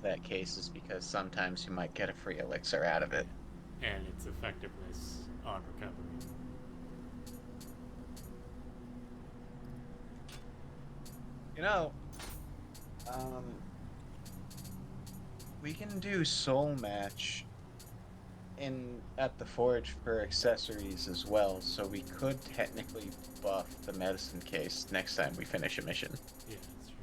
Speaker 2: that case is because sometimes you might get a free elixir out of it.
Speaker 1: And its effectiveness on recovery.
Speaker 2: You know, we can do soul match at the forge for accessories as well, so we could technically buff the medicine case next time we finish a mission.
Speaker 1: Yeah, that's true.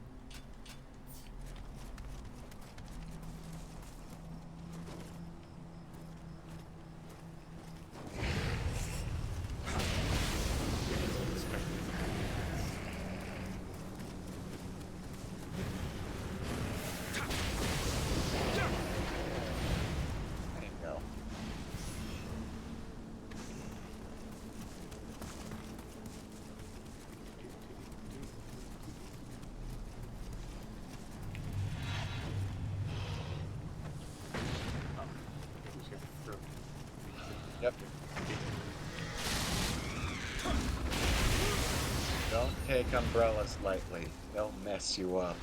Speaker 2: There you go. Yep. Don't take umbrellas lightly. They'll mess you up.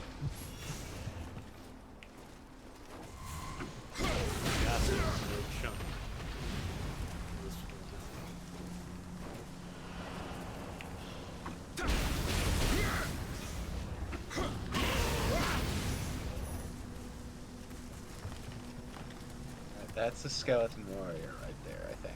Speaker 2: That's a skeleton warrior right there, I think.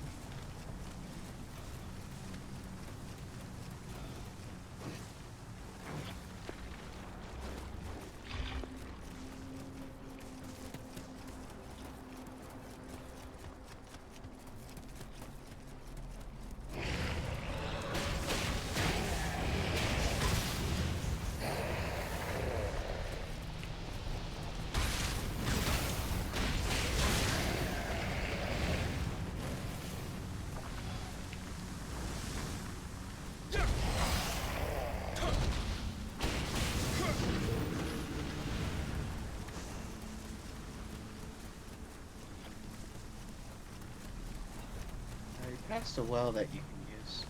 Speaker 2: You passed a well that you can use.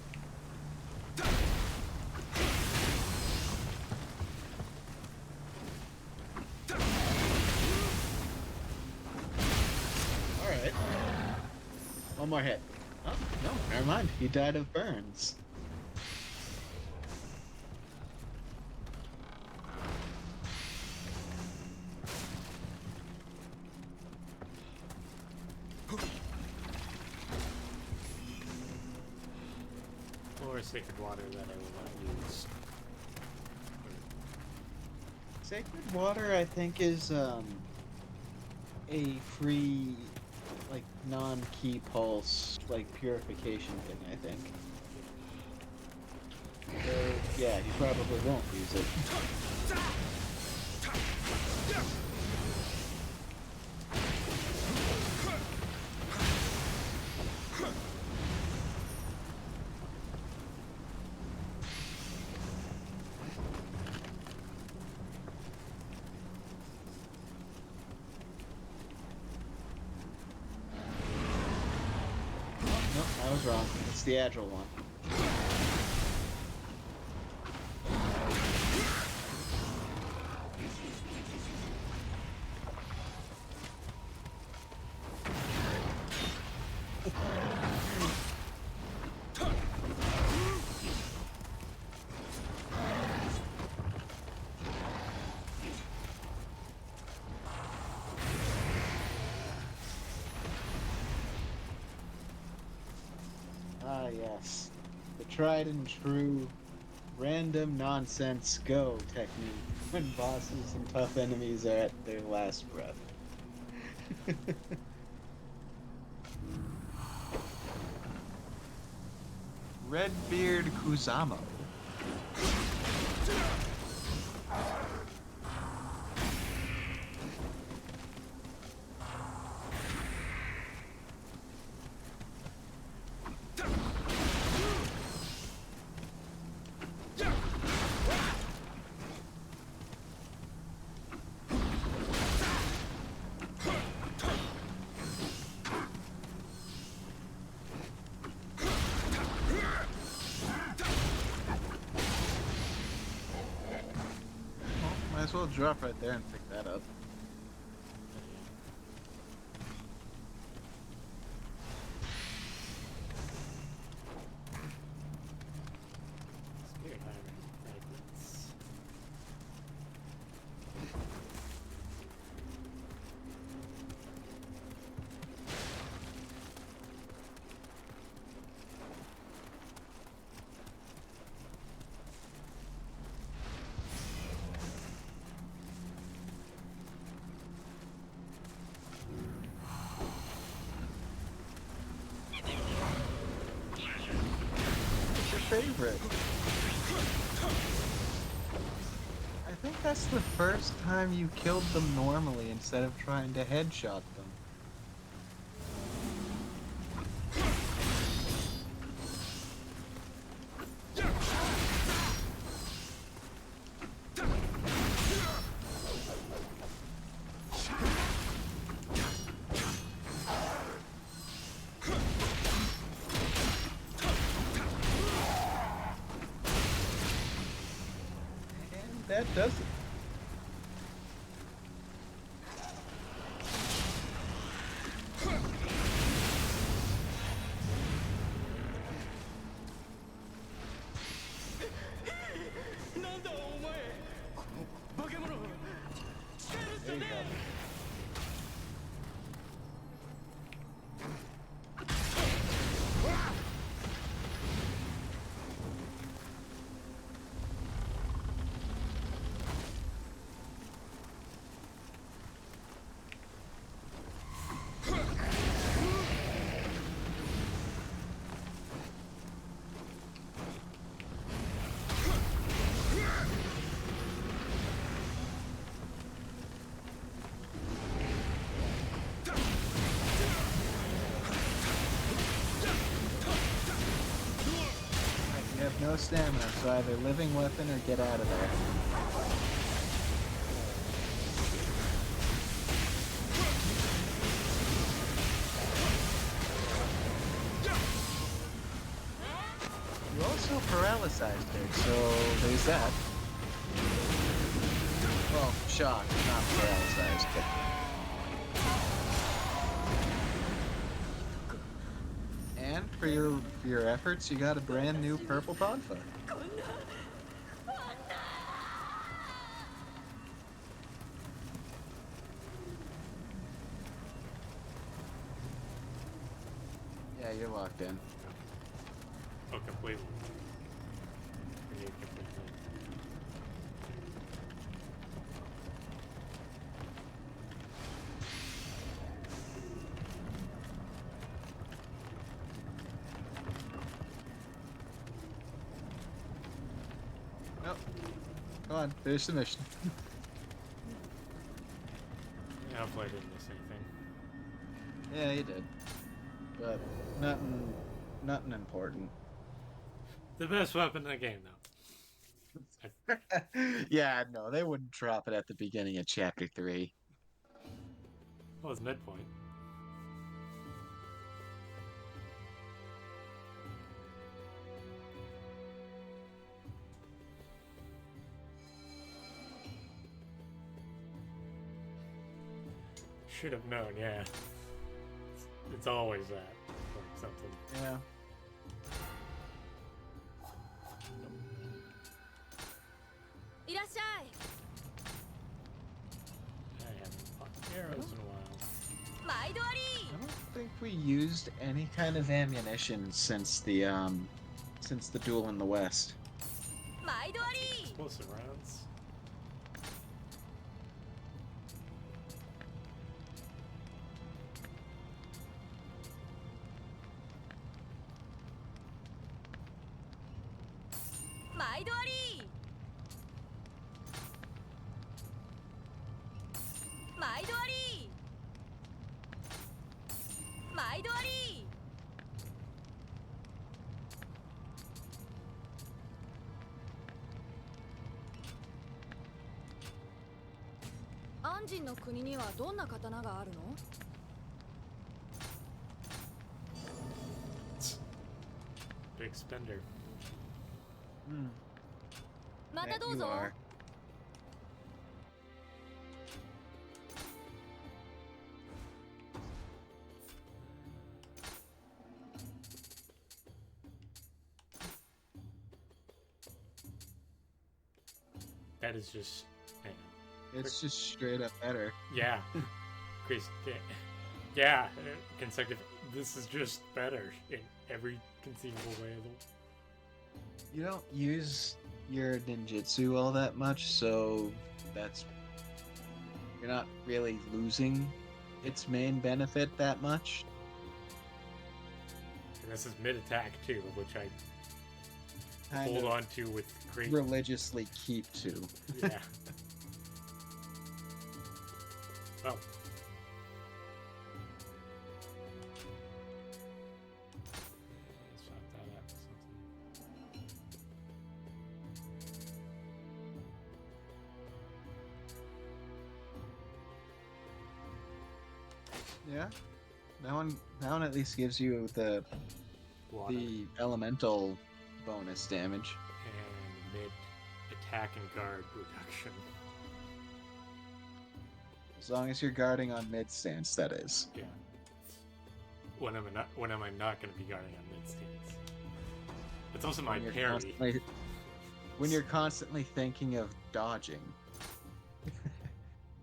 Speaker 2: Alright. One more hit. Oh, no, never mind. He died of burns.
Speaker 1: Or sacred water that I will not use.
Speaker 2: Sacred water, I think, is a free, like, non-key pulse, like, purification thing, I think. So, yeah, he probably won't use it. Nope, I was wrong. It's the agile one. Ah, yes. tried and true random nonsense go technique when bosses and tough enemies are at their last breath. Redbeard Kusamo. Might as well drop right there and pick that up.
Speaker 1: Spirit armor fragments.
Speaker 2: What's your favorite? I think that's the first time you killed them normally instead of trying to headshot them. And that does it. There you go. You have no stamina, so either living weapon or get out of there. You also paralyzed her, so there's that. Well, shocked, not paralyzed, but... And for your efforts, you got a brand new purple Podfa. Yeah, you're locked in.
Speaker 1: Oh, completely. Yeah, completely.
Speaker 2: Nope. Come on, finish the mission.
Speaker 1: Yeah, hopefully I didn't miss anything.
Speaker 2: Yeah, you did. But nothing important.
Speaker 1: The best weapon in the game, though.
Speaker 2: Yeah, no, they wouldn't drop it at the beginning of chapter 3.
Speaker 1: Well, it's midpoint. Should have known, yeah. It's always that. Like something.
Speaker 2: Yeah.
Speaker 1: I haven't popped arrows in a while.
Speaker 2: I don't think we used any kind of ammunition since the since the duel in the West.
Speaker 3: 毎度あり
Speaker 1: Explosive rounds.
Speaker 3: 毎度あり毎度あり毎度あり
Speaker 8: 安心の国にはどんな刀があるの？
Speaker 1: Big spender.
Speaker 8: またどう
Speaker 2: You
Speaker 8: ぞ。
Speaker 2: are.
Speaker 1: That is just,
Speaker 2: It's just straight up better.
Speaker 1: yeah. Chris, yeah, consecutive. This is just better in every conceivable way.
Speaker 2: You don't use your ninjutsu all that much, so that's you're not really losing its main benefit that much.
Speaker 1: And this is mid attack too, which I
Speaker 2: Kind
Speaker 1: hold
Speaker 2: of
Speaker 1: on to with great.
Speaker 2: religiously keep to.
Speaker 1: Yeah. Well. Let's shot that at something.
Speaker 2: Yeah. That one at least gives you
Speaker 1: Water.
Speaker 2: the elemental bonus damage.
Speaker 1: And mid attack and guard reduction.
Speaker 2: As long as you're guarding on mid stance, that is.
Speaker 1: Yeah. When am I not going to be guarding on mid stance? It's also my parry.
Speaker 2: When you're constantly thinking of dodging.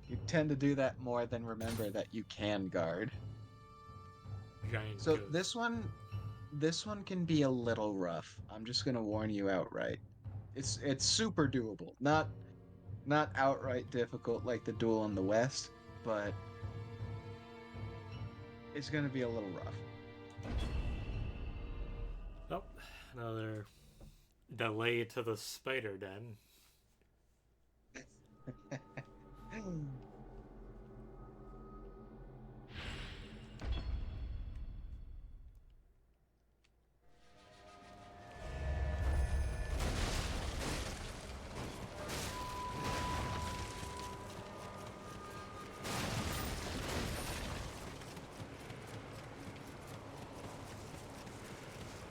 Speaker 2: You tend to do that more than remember that you can guard.
Speaker 1: Giant
Speaker 2: So
Speaker 1: ghost.
Speaker 2: this one can be a little rough. I'm just gonna warn you outright. It's super doable. Not outright difficult like the duel in the West, but it's gonna be a little rough.
Speaker 1: Oh, another delay to the spider den.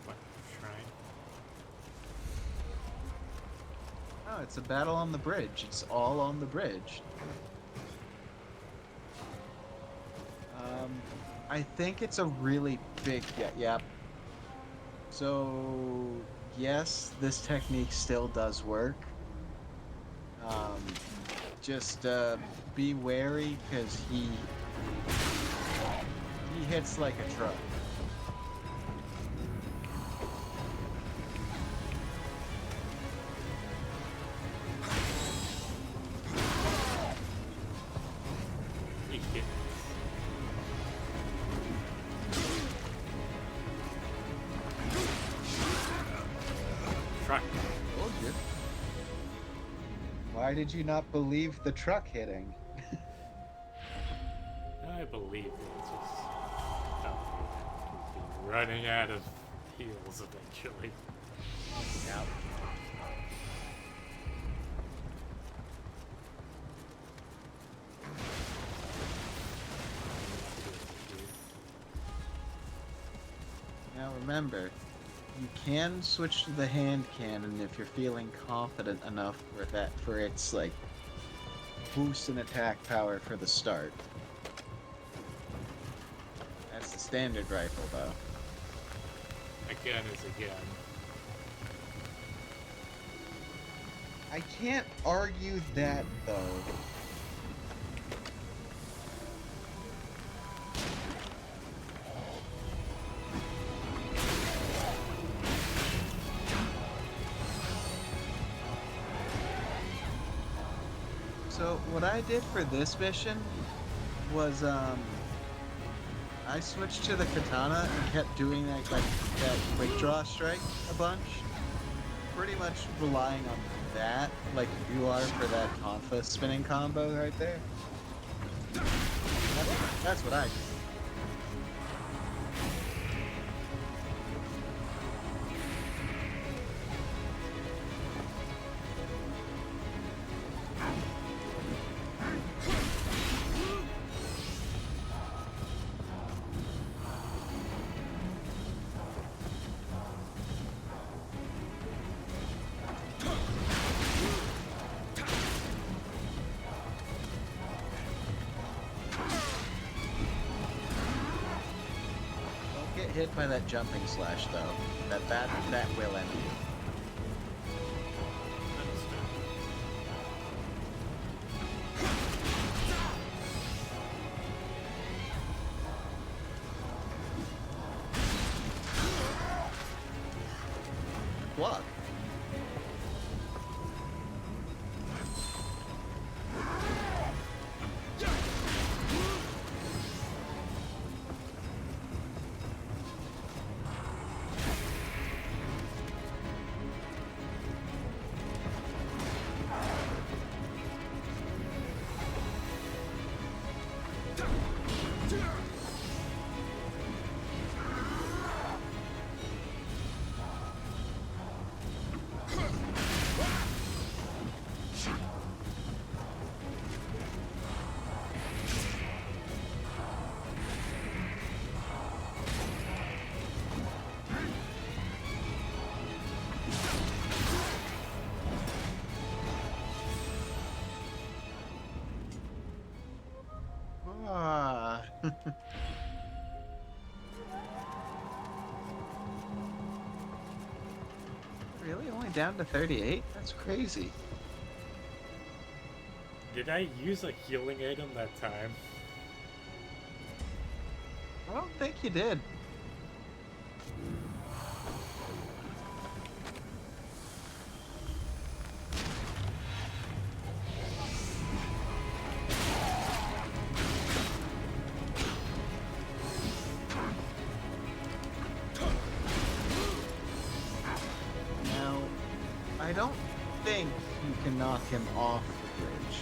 Speaker 1: What shrine?
Speaker 2: Oh, it's a battle on the bridge. It's all on the bridge. I think it's a really big yep. So yes, this technique still does work. Just be wary because he hits like a truck.
Speaker 1: He hit. Truck.
Speaker 2: Told you. Why did you not believe the truck hitting?
Speaker 1: I believe it's just we'll be running out of heals eventually.
Speaker 2: Yep. Now remember, you can switch to the hand cannon if you're feeling confident enough for its like boost in attack power for the start. That's the standard rifle though.
Speaker 1: Again is again.
Speaker 2: I can't argue that though. So what I did for this mission was I switched to the katana and kept doing that quick draw strike a bunch. Pretty much relying on that, like you are for that Tonfa spinning combo right there. That's what I did. Get hit by that jumping slash though. That will end you. Block. Ah. Really? Only down to 38? That's crazy.
Speaker 1: Did I use a healing item that time?
Speaker 2: I don't think you did. Now, I don't think you can knock him off the bridge.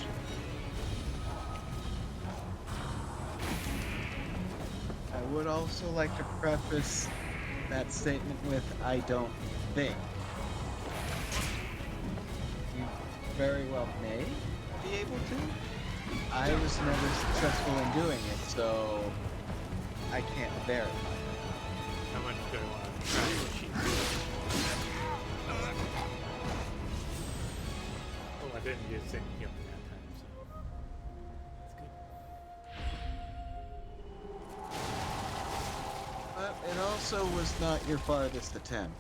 Speaker 2: I would also like to preface that statement with I don't think. You very well may be able to. I was never successful in doing it, so I can't verify it.
Speaker 1: How much do I want to try what she did? Oh, I didn't use any healing that time, so that's good.
Speaker 2: But it also was not your farthest attempt.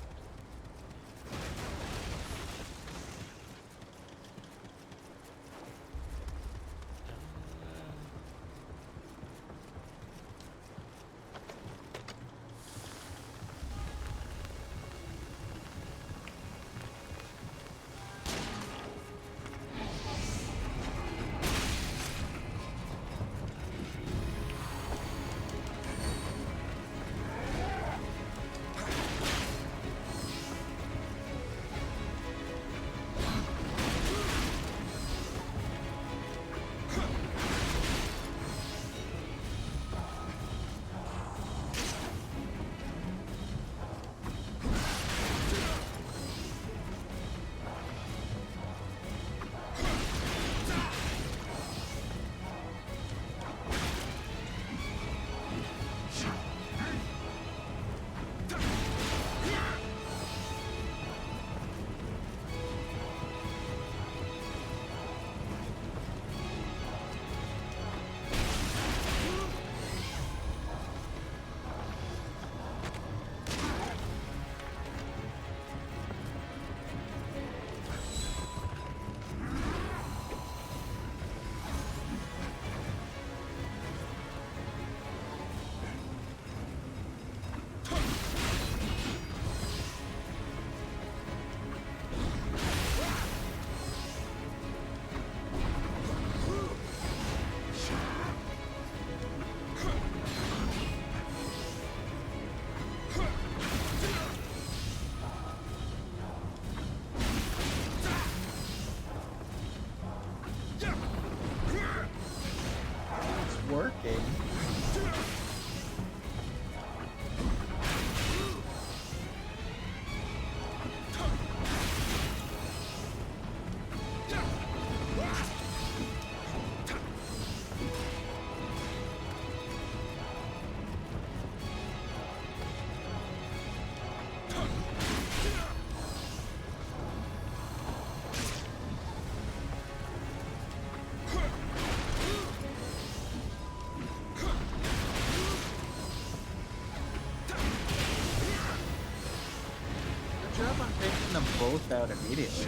Speaker 2: up on taking them both out immediately.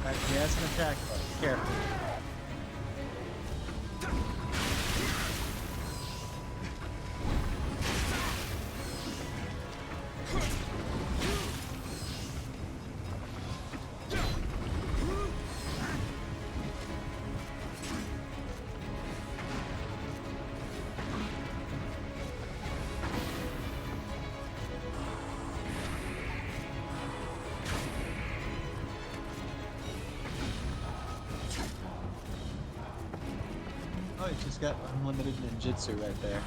Speaker 2: Alright, he has an attack, but be careful. Oh, he's just got unlimited ninjutsu right there.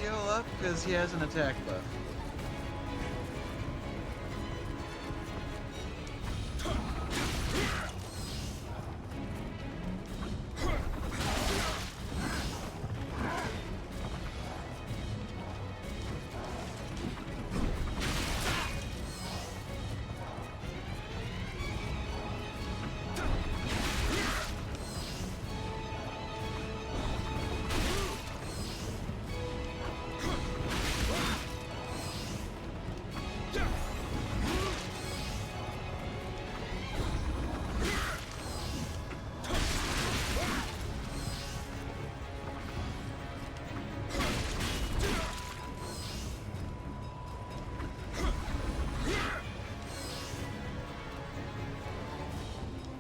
Speaker 2: Heal up because he has an attack buff.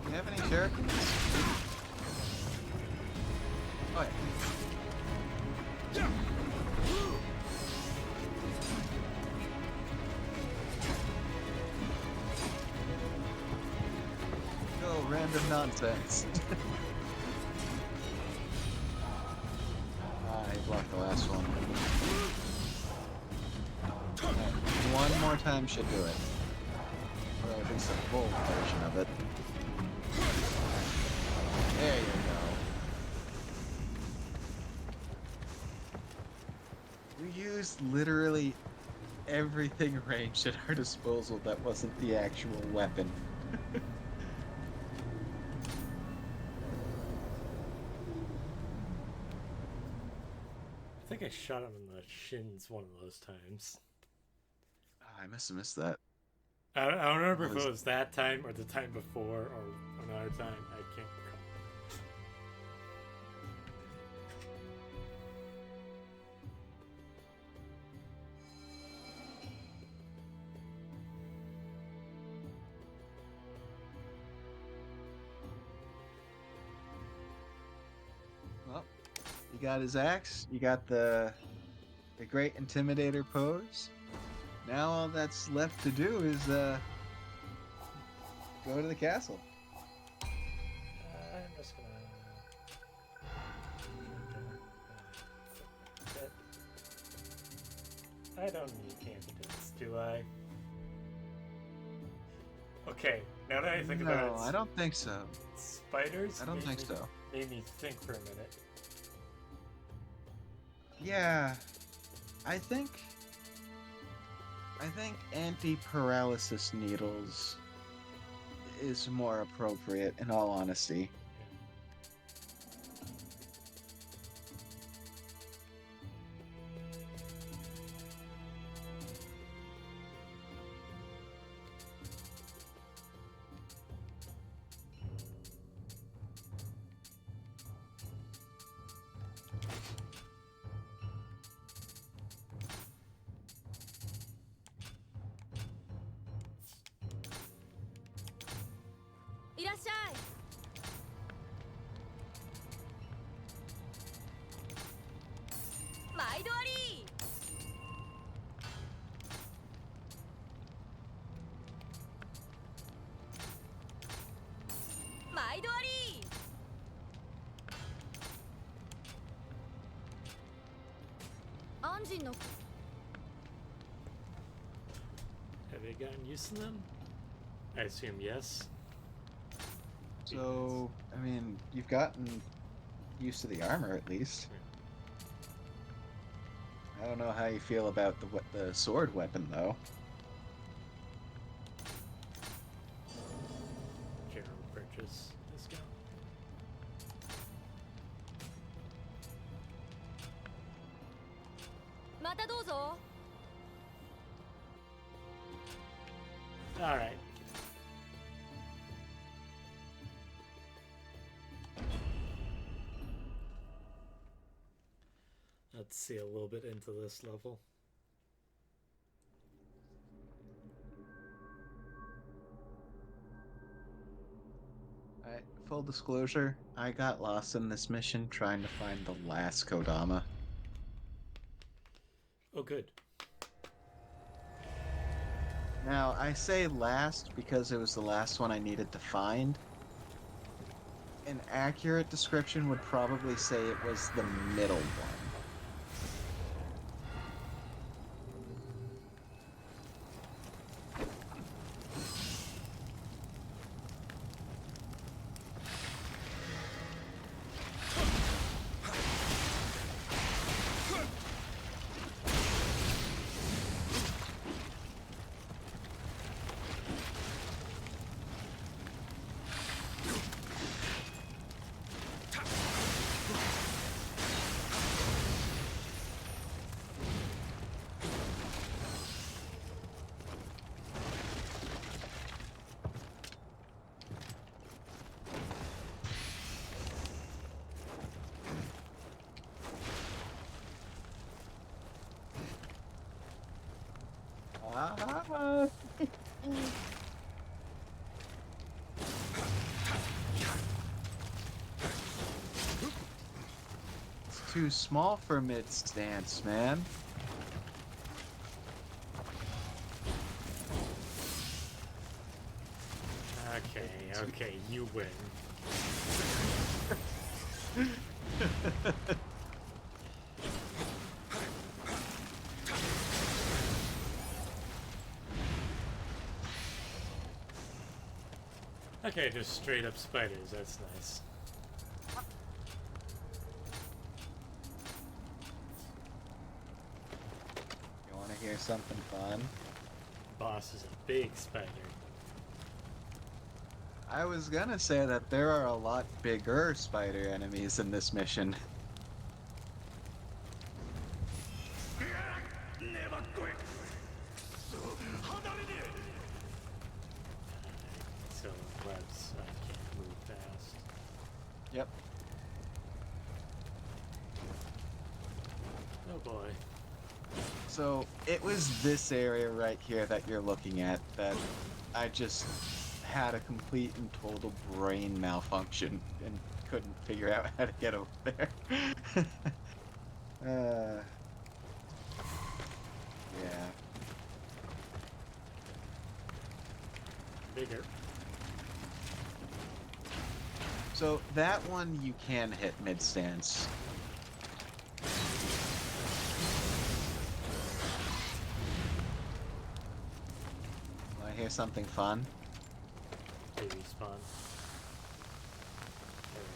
Speaker 2: Do you have any shurikens? Oh, yeah. Oh, random nonsense. He blocked the last one. Right, one more time should do it. Or at least a full version of it. There you go. We used literally everything ranged at our disposal that wasn't the actual weapon.
Speaker 1: I think I shot him in the shins one of those times.
Speaker 2: Oh, I must have missed that.
Speaker 1: I don't remember if it was that time or the time before or another time. I can't recall.
Speaker 2: Well, you got his axe, you got the great intimidator pose. Now all that's left to do is go to the castle.
Speaker 1: I'm just gonna. I don't need candidates, do I? Okay, now that I think about it,
Speaker 2: No, I don't think so.
Speaker 1: spiders.
Speaker 2: I don't think so.
Speaker 1: Made me think for a minute.
Speaker 2: Yeah, I think anti-paralysis needles is more appropriate, in all honesty.
Speaker 1: Have they gotten used to them? I assume yes.
Speaker 2: So, I mean, you've gotten used to the armor at least. I don't know how you feel about the sword weapon though.
Speaker 1: General purchase discount. All right. Let's see a little bit into this level.
Speaker 2: Alright, full disclosure, I got lost in this mission trying to find the last Kodama.
Speaker 1: Oh, good.
Speaker 2: Now, I say last because it was the last one I needed to find. An accurate description would probably say it was the middle one. Ah. It's too small for mid stance, man.
Speaker 1: Okay, you win. Okay, just straight up spiders, that's nice.
Speaker 2: You want to hear something fun?
Speaker 1: Boss is a big spider.
Speaker 2: I was gonna say that there are a lot bigger spider enemies in this mission.
Speaker 1: So webs, I can't move fast.
Speaker 2: Yep.
Speaker 1: Oh boy.
Speaker 2: So it was this area right here that you're looking at that I just had a complete and total brain malfunction and couldn't figure out how to get over there. Yeah.
Speaker 1: Bigger.
Speaker 2: So that one you can hit mid-stance. Want to hear something fun?
Speaker 1: they respawn.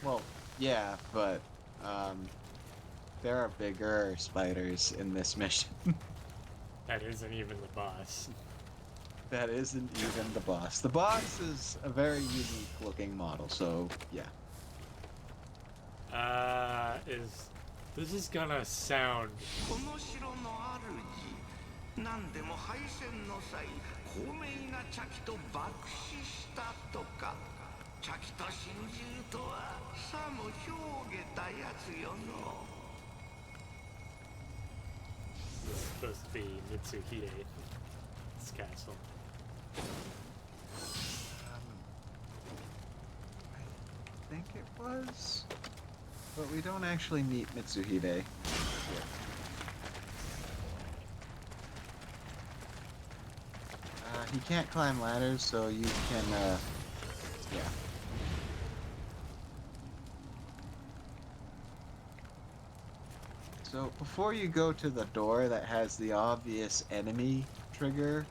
Speaker 2: Well, yeah, but there are bigger spiders in this mission.
Speaker 1: That isn't even the boss.
Speaker 2: That isn't even the boss. The boss is a very unique looking model, so yeah.
Speaker 1: This is gonna sound
Speaker 9: この城の主、何でも敗戦の際、高名な茶器と爆死したとか。茶器と心中とはさも表げたやつよの。
Speaker 1: It's supposed to be Mitsuhide's castle.
Speaker 2: I think it was, but we don't actually meet Mitsuhide. He can't climb ladders, so you can, yeah. So before you go to the door that has the obvious enemy trigger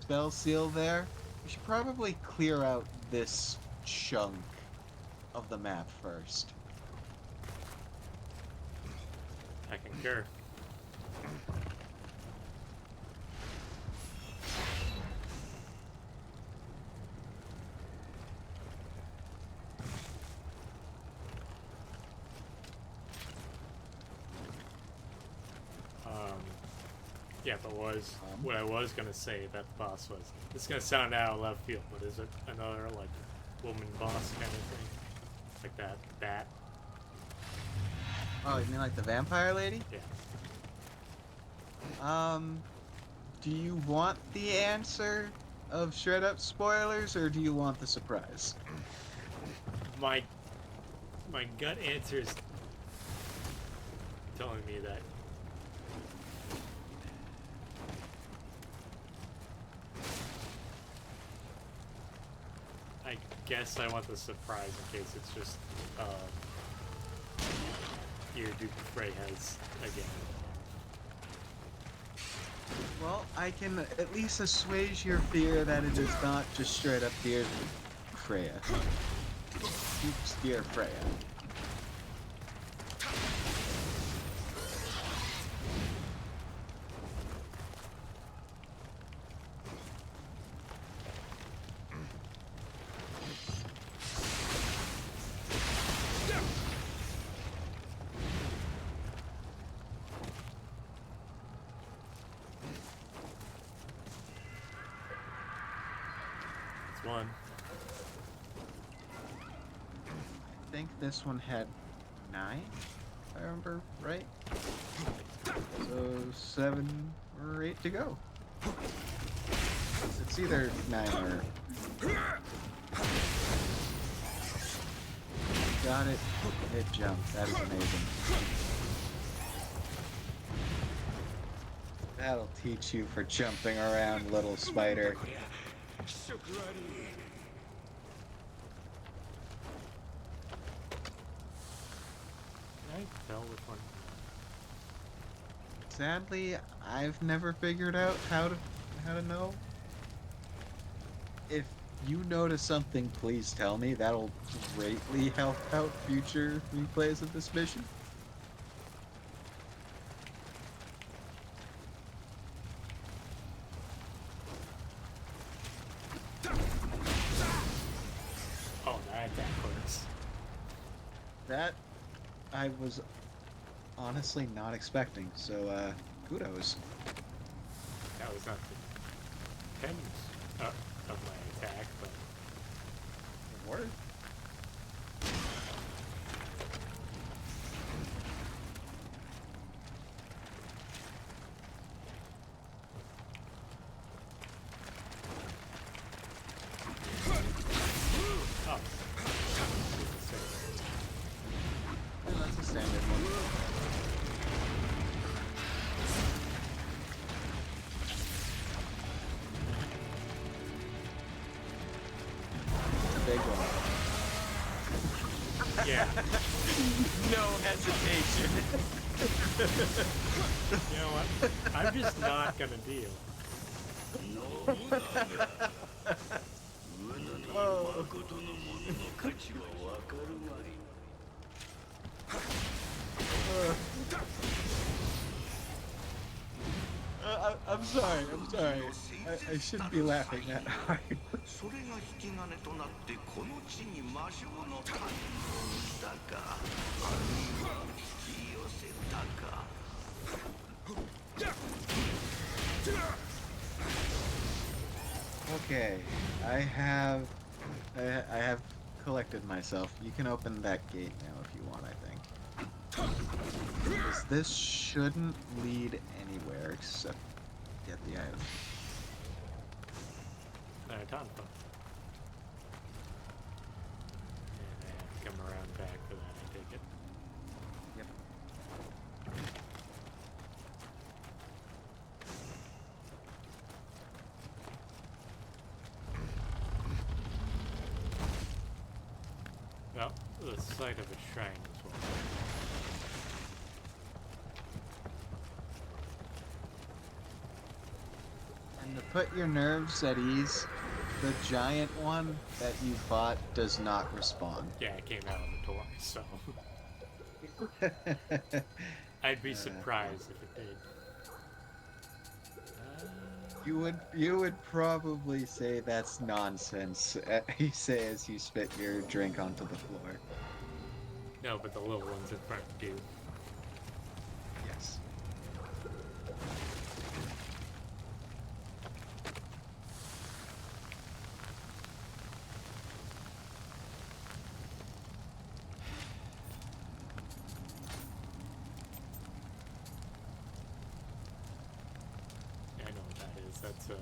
Speaker 2: spell seal there, you should probably clear out this chunk of the map first.
Speaker 1: I concur. Yeah, but what I was gonna say about the boss was, this is gonna sound out of left field, but is it another like woman boss kind of thing, like that bat?
Speaker 2: Oh, you mean like the vampire lady?
Speaker 1: Yeah.
Speaker 2: Do you want the answer of shred up spoilers, or do you want the surprise?
Speaker 1: My gut answer is telling me that. I guess I want the surprise in case it's just your Duke Frey has again.
Speaker 2: Well, I can at least assuage your fear that it is not just straight up dear Freya. Duke's dear Freya.
Speaker 1: One.
Speaker 2: I think this one had 9, if I remember right. So 7 or 8 to go. It's either 9 or... Got it. It jumped. That is amazing. That'll teach you for jumping around, little spider.
Speaker 1: I fell with one.
Speaker 2: Sadly, I've never figured out how to know. If you notice something, please tell me. That'll greatly help out future replays of this mission.
Speaker 1: Oh, that works.
Speaker 2: That I was honestly not expecting, so kudos.
Speaker 1: That was not the intent of my attack, but
Speaker 2: Word.
Speaker 1: oh,
Speaker 2: Yeah, that's a standard one. It's a big one.
Speaker 1: yeah.
Speaker 2: No hesitation.
Speaker 1: You know what? I'm just not gonna deal.
Speaker 5: かるまい。
Speaker 2: I'm sorry. I shouldn't be laughing that hard.
Speaker 9: それが引き金となってこの地に魔性の種をしたか、あるいは引き寄せたか。
Speaker 2: Okay, I have collected myself. You can open that gate now if you want, I think. 'Cause this shouldn't lead anywhere except get the item.
Speaker 1: Time phone. And I have to come around back for that, I take it.
Speaker 2: Yep.
Speaker 1: Well, the site of a shrine as well.
Speaker 2: And to put your nerves at ease, the giant one that you fought does not respawn.
Speaker 1: Yeah, it came out on the door, so I'd be surprised if it did.
Speaker 2: You would probably say that's nonsense. You say as you spit your drink onto the floor.
Speaker 1: No, but the little ones in front do.
Speaker 2: Yes.
Speaker 1: I know what that is. That's an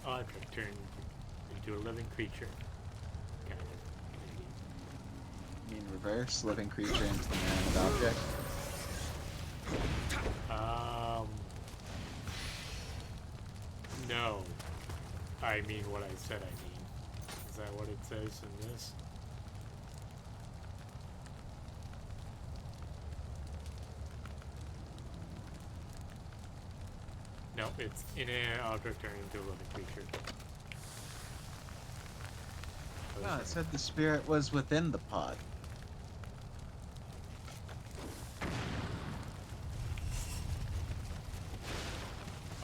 Speaker 1: object turned into a living creature. Kind of.
Speaker 2: You mean reverse living creature into the inanimate object?
Speaker 1: No. I mean what I said I mean. Is that what it says in this? No, it's inanimate object turned into a living creature.
Speaker 2: No, it said the spirit was within the pod.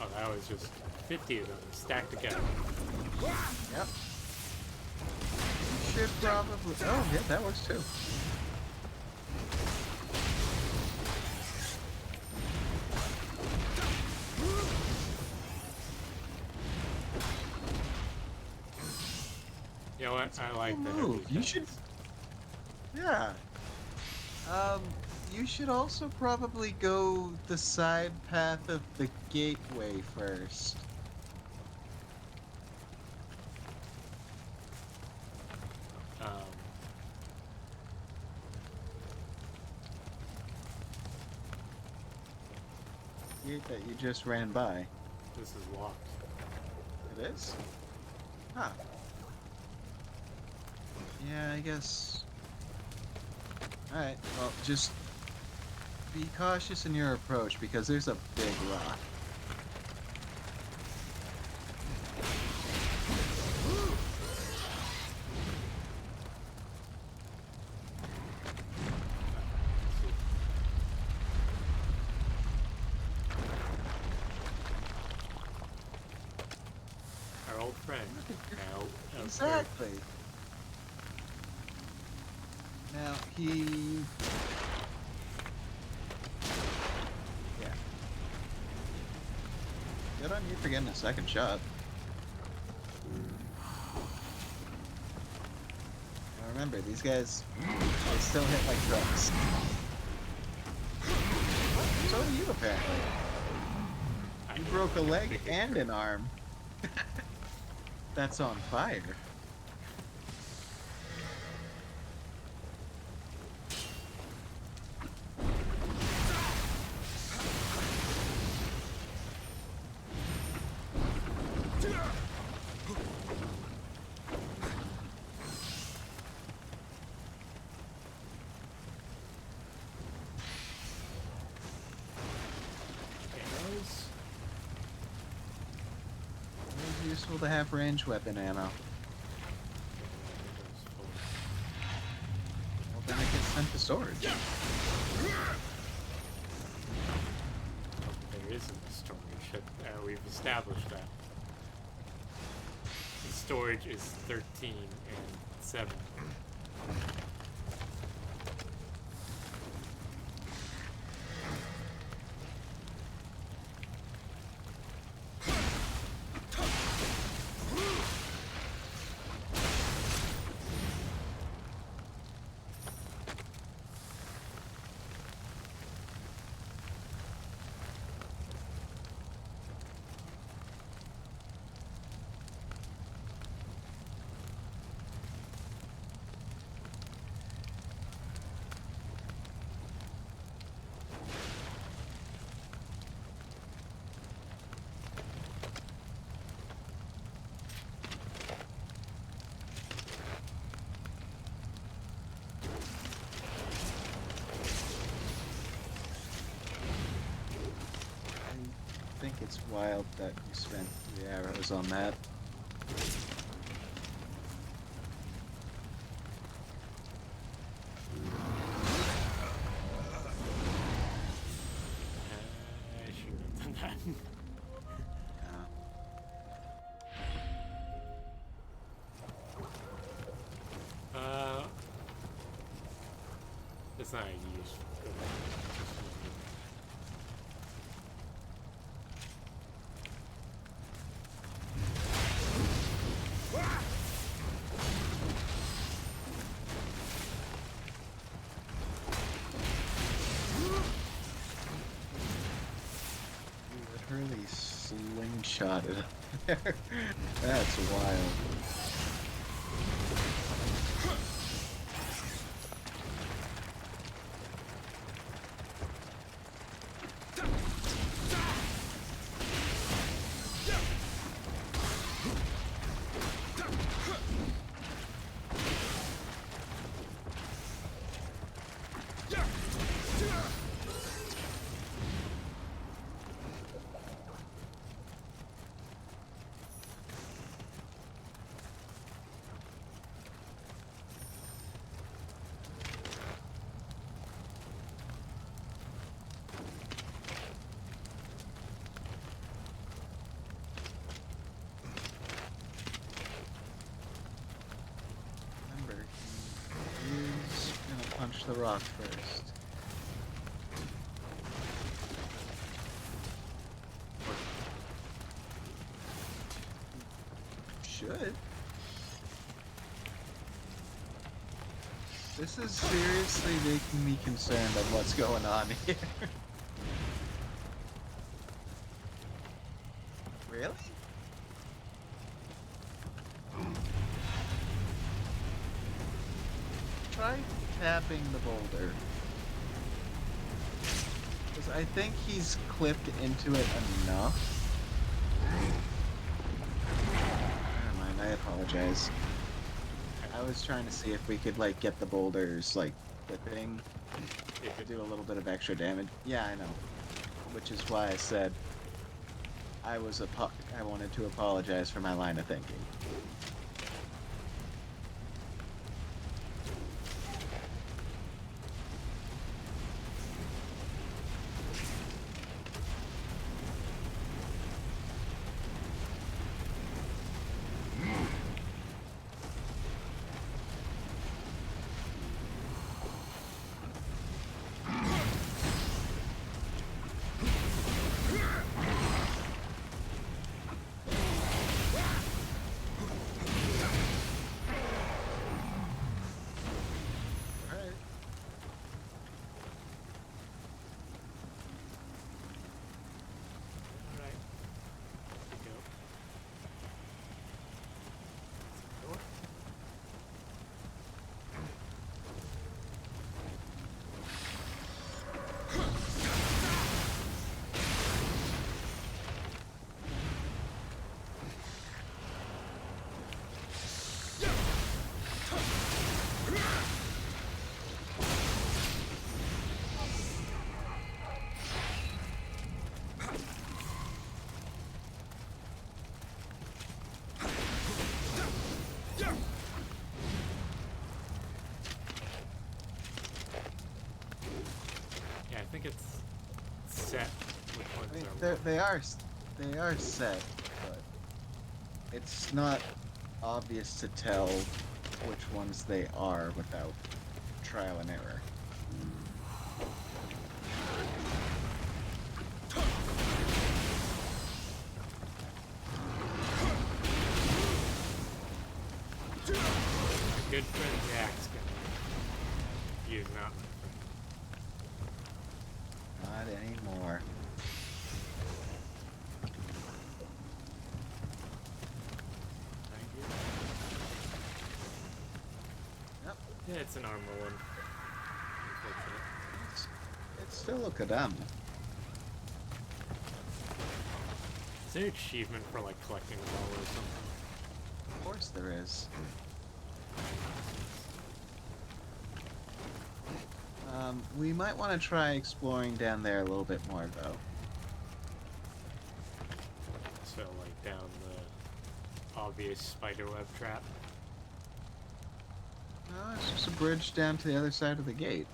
Speaker 1: Oh, that was just 50 of them stacked together.
Speaker 2: Yep. You should probably... Oh, yeah, that works too.
Speaker 1: You know what? I like the
Speaker 2: move.
Speaker 1: heavy
Speaker 2: You should...
Speaker 1: defense.
Speaker 2: Yeah. You should also probably go the side path of the gateway first. Gate that you just ran by.
Speaker 1: This is locked.
Speaker 2: It is? Huh. Yeah, I guess... Alright, well, just be cautious in your approach because there's a big rock.
Speaker 1: Our old friend. Now,
Speaker 2: Exactly. Now, he... Yeah. Good on you for getting a second shot. Now remember, these guys, they still hit like trucks. So do you, apparently. You broke a leg and an arm. That's on fire. It's useful to have range weapon ammo. then it gets sent to storage.
Speaker 1: There isn't a storage. We've established that. The storage is 13 and 7.
Speaker 2: I think it's wild that you spent 3 arrows on that.
Speaker 1: I shouldn't have done that. It's not used.
Speaker 2: Literally slingshotted up there. That's wild. Remember, he's gonna punch the rock first. Should. This is seriously making me concerned of what's going on here. Really? Try tapping the boulder. Because I think he's clipped into it enough. Never mind, I apologize. I was trying to see if we could, like, get the boulders, like, clipping to do a little bit of extra damage. Yeah, I know. Which is why I said I wanted to apologize for my line of thinking. they are set, but it's not obvious to tell which ones they are without trial and error.
Speaker 1: My good friend Jack's gonna use not my friend.
Speaker 2: Not anymore.
Speaker 1: Thank you.
Speaker 2: Yep.
Speaker 1: Yeah, it's an armor one. Unfortunate.
Speaker 2: It's still a Kodama.
Speaker 1: Is there an achievement for like collecting them all or something?
Speaker 2: Of course there is. We might want to try exploring down there a little bit more, though.
Speaker 1: So like down the obvious spiderweb trap.
Speaker 2: No, it's just a bridge down to the other side of the gate.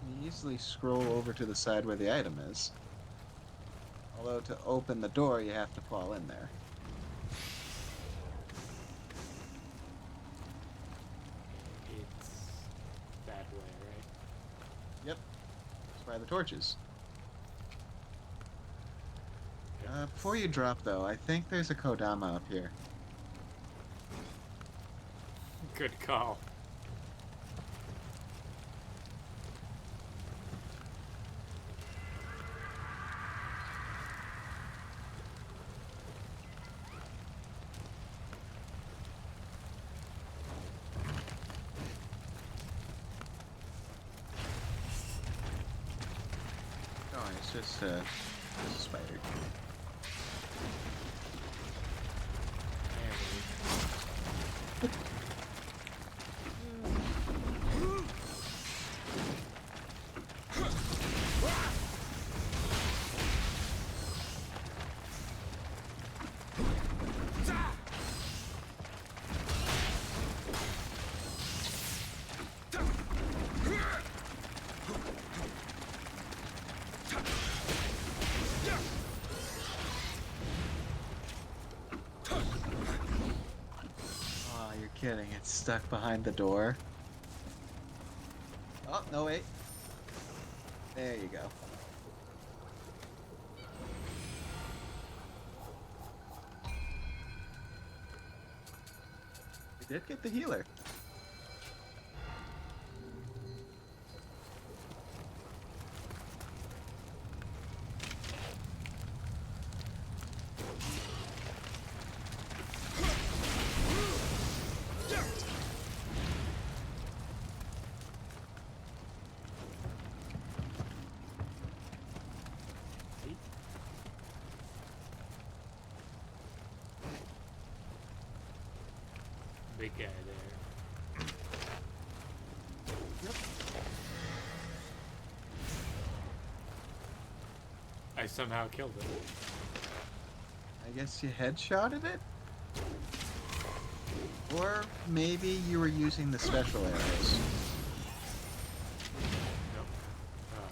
Speaker 2: You can easily scroll over to the side where the item is. Although to open the door, you have to fall in there.
Speaker 1: It's that way, right?
Speaker 2: Yep. It's by the torches. Before you drop, though, I think there's a Kodama up here.
Speaker 1: Good call.
Speaker 2: Oh, it's just a spider. Oh, you're kidding. It's stuck behind the door. Oh, no, wait. There you go. You did get the healer.
Speaker 1: Big guy there. I somehow killed it.
Speaker 2: I guess you headshotted it? Or maybe you were using the special arrows.
Speaker 1: Nope. Oh,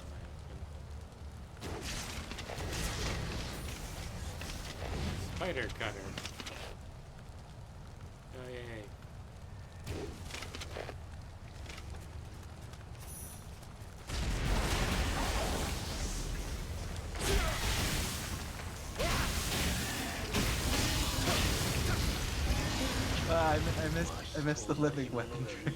Speaker 1: man. Spider cutter. Oh, yay.
Speaker 2: I missed the living weapon trick.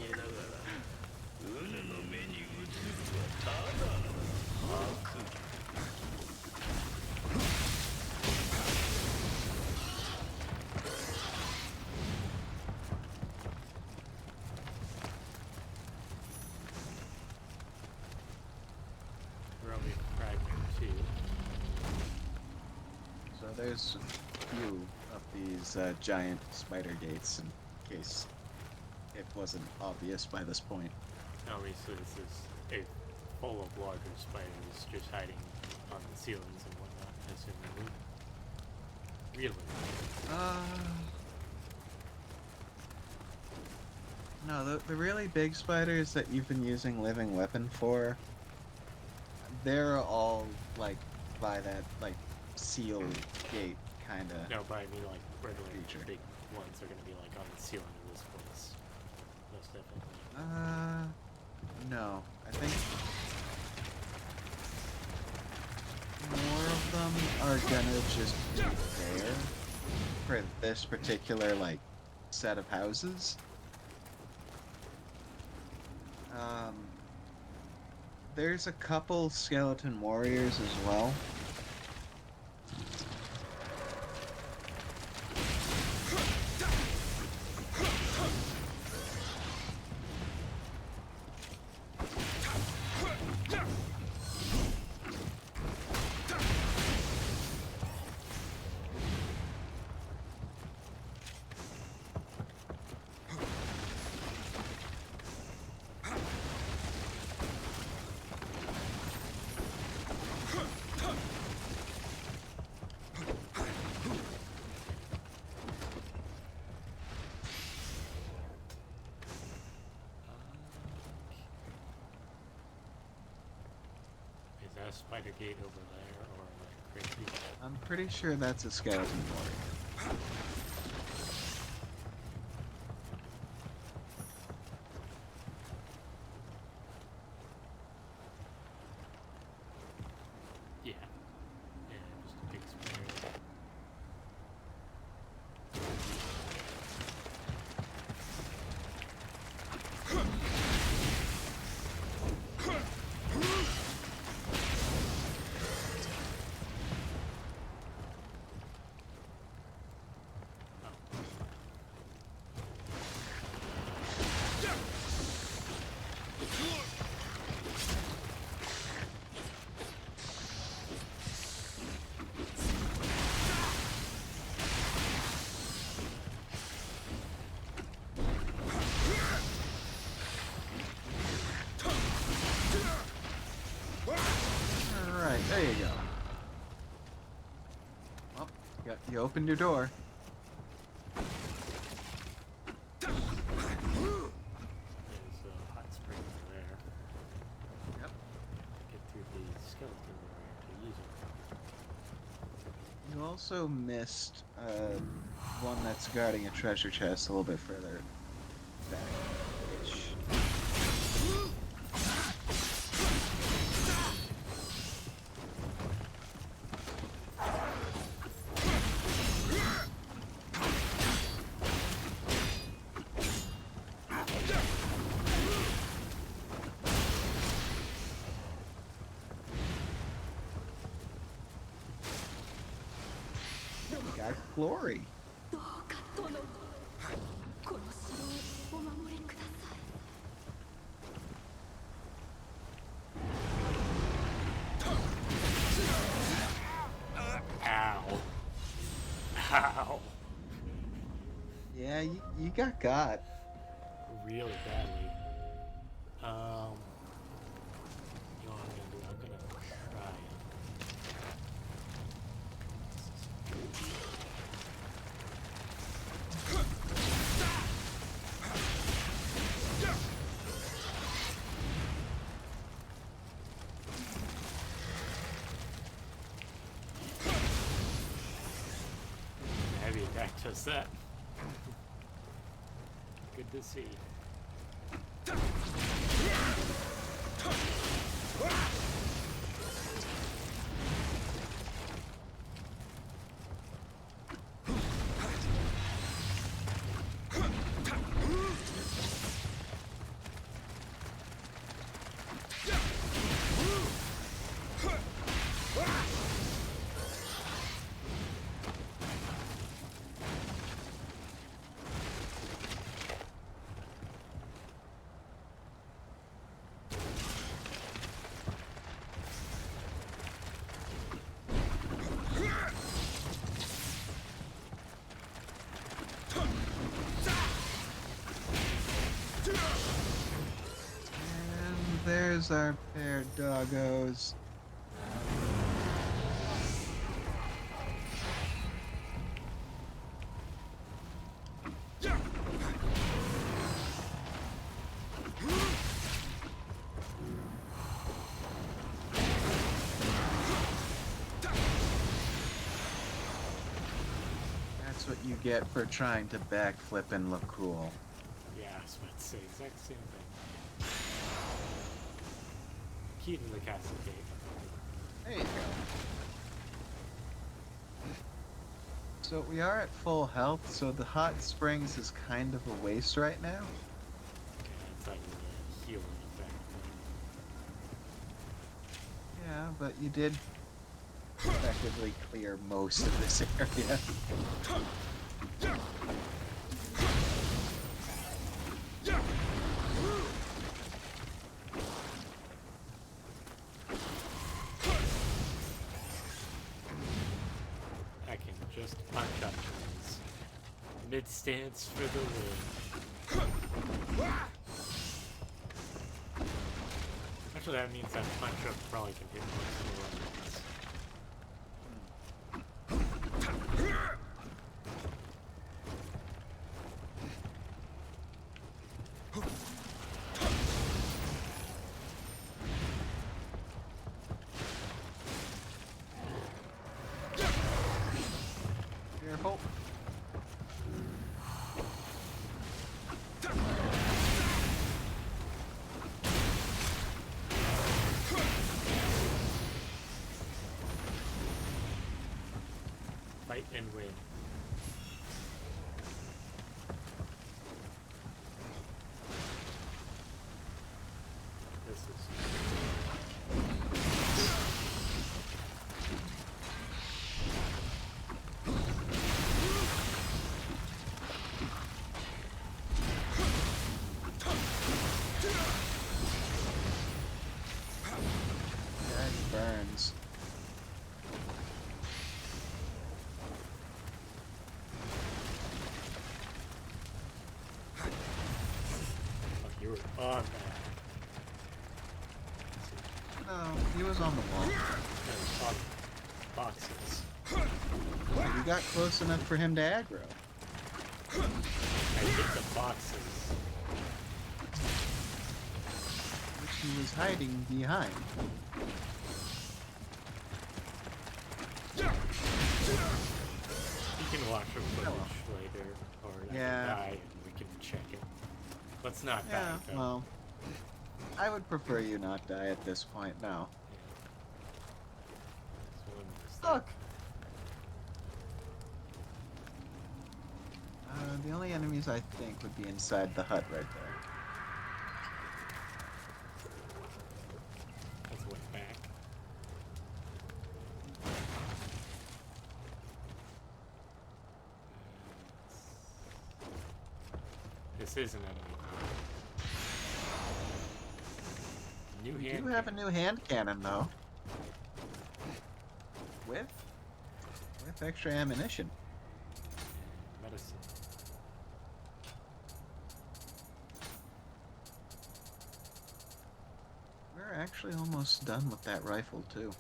Speaker 1: Roman fragment 2.
Speaker 2: So there's a few of these giant spider gates in case it wasn't obvious by this point.
Speaker 1: Obviously, this is a full of larger spiders just hiding on the ceilings and whatnot, assumingly. Really?
Speaker 2: No, the really big spiders that you've been using living weapon for, they're all like by that like seal gate kind of.
Speaker 1: No, but I mean like regular
Speaker 2: Creature.
Speaker 1: big ones are gonna be like on the ceiling of this place. Most definitely.
Speaker 2: No, I think more of them are gonna just be there for this particular like set of houses. There's a couple skeleton warriors as well.
Speaker 1: Is that a spider gate over there, or am I crazy?
Speaker 2: I'm pretty sure that's a skeleton warrior.
Speaker 1: Yeah. Yeah, just a big spider.
Speaker 2: Alright, there you go. Well, you opened your door.
Speaker 1: There's a hot spring over there.
Speaker 2: Yep.
Speaker 1: Get through the skeleton warrior to use it.
Speaker 2: You also missed one that's guarding a treasure chest a little bit further back-ish. Got glory.
Speaker 10: どうか殿、この城をお守りください。
Speaker 1: Ow. Ow.
Speaker 2: Yeah, you got.
Speaker 1: Really badly. You know what I'm gonna do? I'm gonna try heavy attack does that. Good to see.
Speaker 2: And there's our pair doggos. That's what you get for trying to backflip and look cool.
Speaker 1: Yeah, I was about to say exact same thing. Key to the castle gate.
Speaker 2: There you go. So we are at full health, so the hot springs is kind of a waste right now.
Speaker 1: Yeah, it's like a healing effect.
Speaker 2: Yeah, but you did effectively clear most of this area.
Speaker 1: I can just punch up trees. Mid-stance for the win. Actually, that means that punch up probably can hit most of the weapons.
Speaker 2: Careful.
Speaker 1: Fight and win. This is...
Speaker 2: That burns.
Speaker 1: Oh, you were on that.
Speaker 2: No, he was on the wall.
Speaker 1: That was on boxes.
Speaker 2: You got close enough for him to aggro.
Speaker 1: I hit the boxes.
Speaker 2: Which he was hiding behind.
Speaker 1: You can watch a footage later, or I
Speaker 2: Yeah.
Speaker 1: can die and we can check it. Let's not
Speaker 2: Yeah,
Speaker 1: die, though.
Speaker 2: well, I would prefer you not die at this point now.
Speaker 1: So when was that?
Speaker 2: Look! The only enemies I think would be inside the hut right there.
Speaker 1: Let's look back. This is an enemy. New
Speaker 2: You
Speaker 1: hand
Speaker 2: do have a new hand cannon though. With extra ammunition.
Speaker 1: medicine.
Speaker 2: We're actually almost done with that rifle too.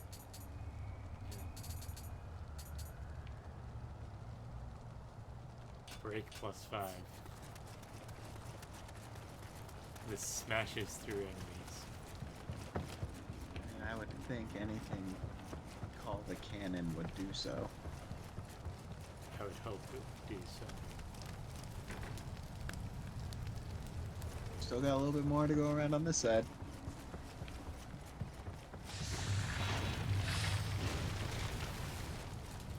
Speaker 1: Break +5. This smashes through enemies.
Speaker 2: And I would think anything called a cannon would do so.
Speaker 1: I would hope it would do so.
Speaker 2: Still got a little bit more to go around on this side.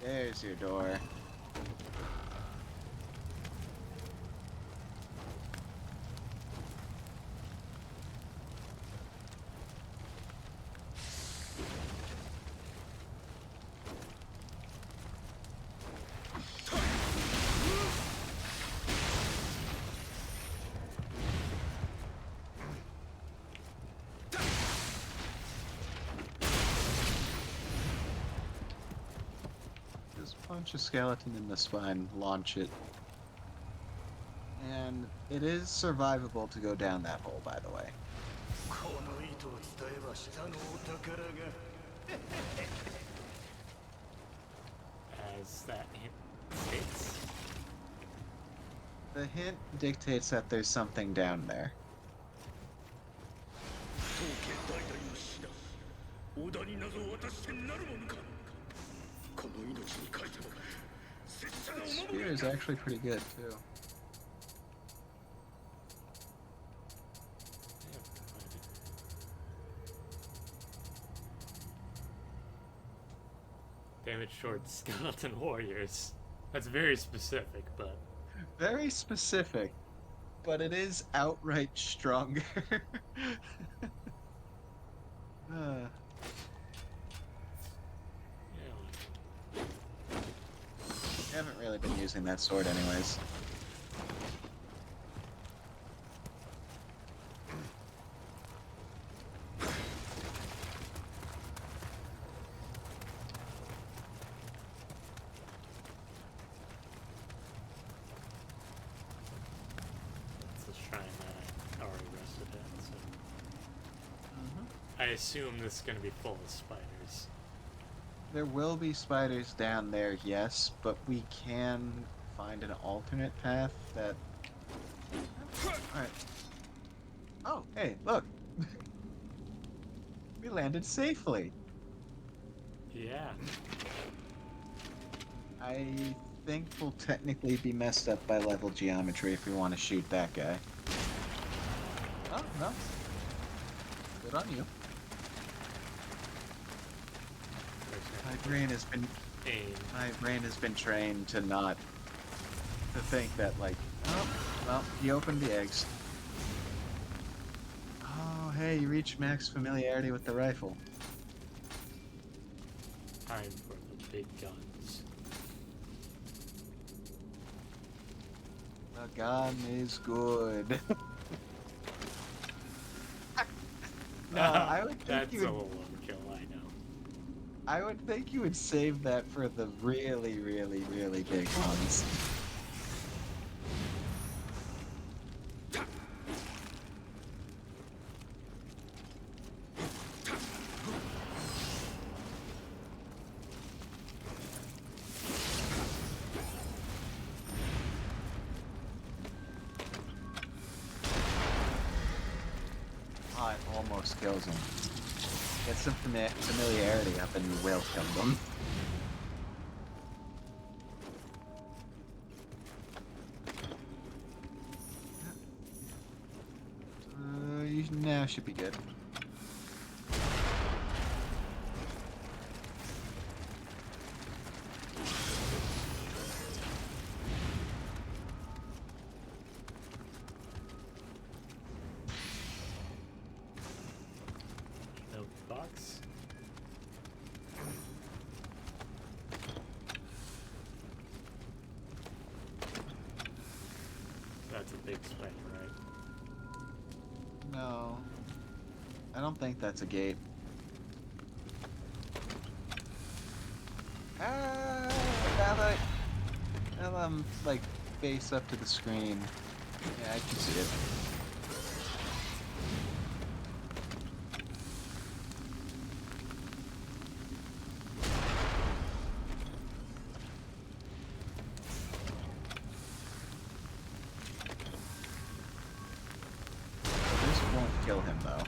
Speaker 2: There's your door. Punch a skeleton in the spine, launch it. And it is survivable to go down that hole, by the way.
Speaker 1: As that hint states.
Speaker 2: The hint dictates that there's something down there.
Speaker 4: 織田に謎を渡してなるものかこの命に書いても
Speaker 2: Spear is actually pretty good too.
Speaker 1: Damage towards skeleton warriors. That's very specific, but
Speaker 2: Very specific, but it is outright stronger. uh,
Speaker 1: yeah.
Speaker 2: I haven't really been using that sword anyways.
Speaker 1: It's a shrine that I already rested at, so I assume this is gonna be full of spiders.
Speaker 2: There will be spiders down there, yes, but we can find an alternate path that... Alright. Oh, hey, look! We landed safely!
Speaker 1: Yeah.
Speaker 2: I think we'll technically be messed up by level geometry if we want to shoot that guy. Oh, no. Good on you. My brain has been... My brain has been trained to not... to think that, like, oh, well, he opened the eggs. Oh, hey, you reached max familiarity with the rifle.
Speaker 1: Time for the big guns.
Speaker 2: The gun is good. No, I would think
Speaker 1: That's
Speaker 2: you
Speaker 1: a
Speaker 2: would...
Speaker 1: little overkill, I know.
Speaker 2: I would think you would save that for the really, really, really big ones. Oh, it almost kills him. Get some familiarity up and you will kill them. You now should be good.
Speaker 1: No box. That's a big spider, right?
Speaker 2: No. I don't think that's a gate. Ah, now that I'm, like, face up to the screen. Yeah, I can see it. This won't kill him, though.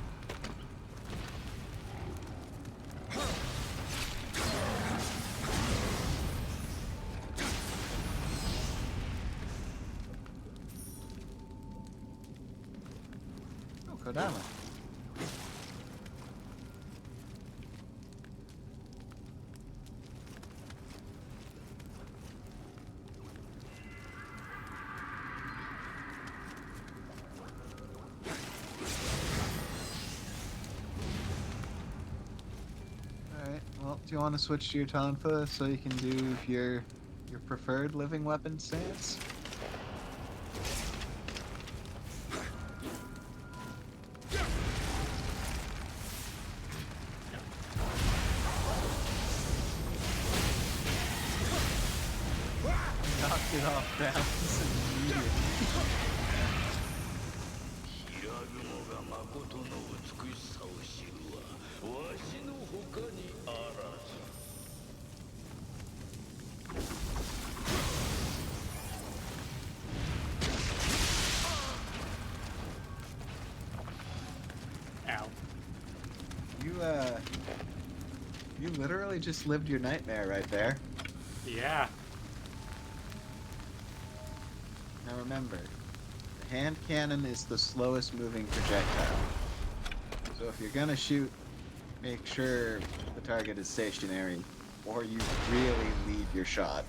Speaker 2: Oh, Kodama. Alright, well, do you want to switch to your Tonfa so you can do your preferred living weapon stance? Knocked it off balance immediately.
Speaker 9: 平雲が誠の美しさを知るはわしの他にあらず。
Speaker 1: Ow.
Speaker 2: You literally just lived your nightmare right there.
Speaker 1: Yeah.
Speaker 2: Now remember, the hand cannon is the slowest moving projectile. So if you're gonna shoot, make sure the target is stationary, or you really lead your shot.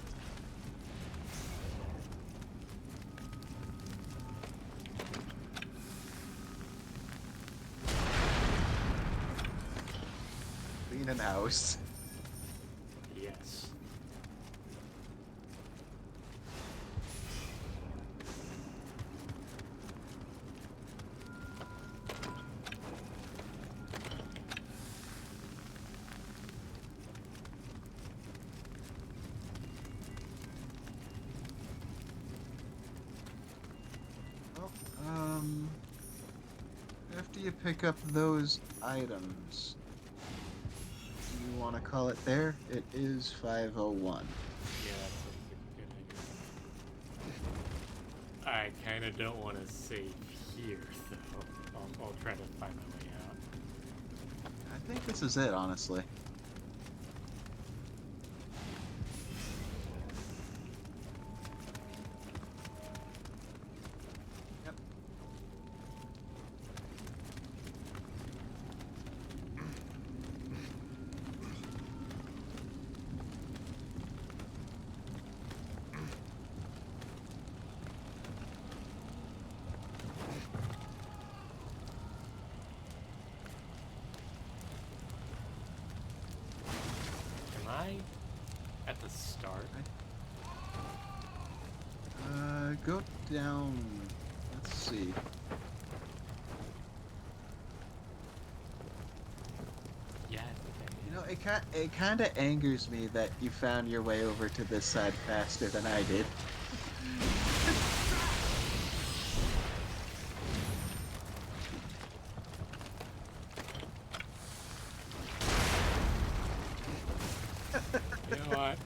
Speaker 2: Clean an house.
Speaker 1: Yes.
Speaker 2: Well, after you pick up those items, you want to call it there? It is 501.
Speaker 1: Yeah, that sounds like a good idea. I kind of don't want to save here, though. I'll try to find my way out.
Speaker 2: I think this is it, honestly. Yep.
Speaker 1: Am I at the start?
Speaker 2: Go down. Let's see.
Speaker 1: Yeah, I think
Speaker 2: You know, it kind of angers me that you found your way over to this side faster than I did.
Speaker 1: You know what?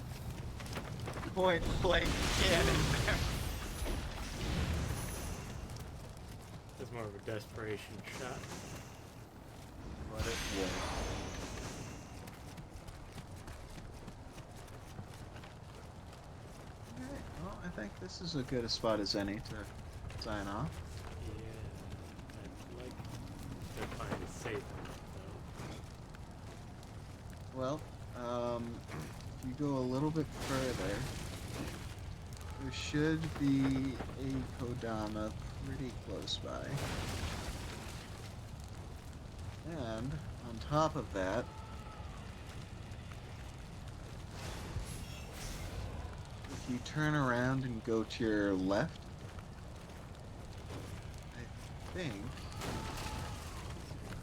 Speaker 2: Point blank cannon.
Speaker 1: That's more of a desperation shot.
Speaker 2: But it was. Alright, well, I think this is as good a spot as any to sign off.
Speaker 1: Yeah, I'd like to find a safe one, though.
Speaker 2: Well, if you go a little bit further, there should be a Kodama pretty close by. And on top of that, if you turn around and go to your left, I think.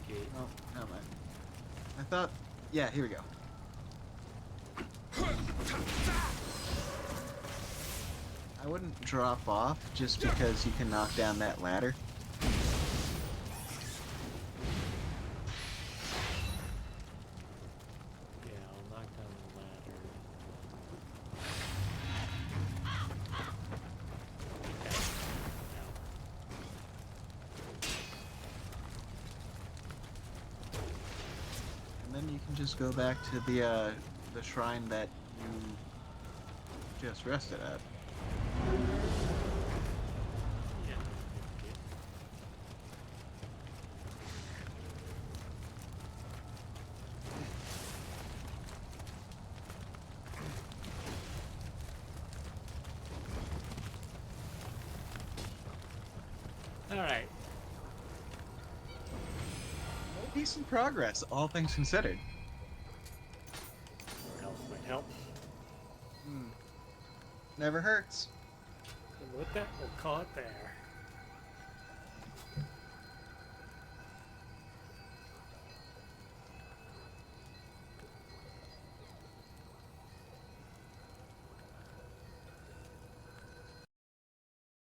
Speaker 1: Gate.
Speaker 2: Oh, never mind. I thought. Yeah, here we go. I wouldn't drop off just because you can knock down that ladder.
Speaker 1: Yeah, I'll knock down the ladder.
Speaker 2: And then you can just go back to the shrine that you just rested at.
Speaker 1: Yeah. All right.
Speaker 2: Decent progress, all things considered.
Speaker 1: More health might help.
Speaker 2: Never hurts.
Speaker 1: And with that, we'll call it there.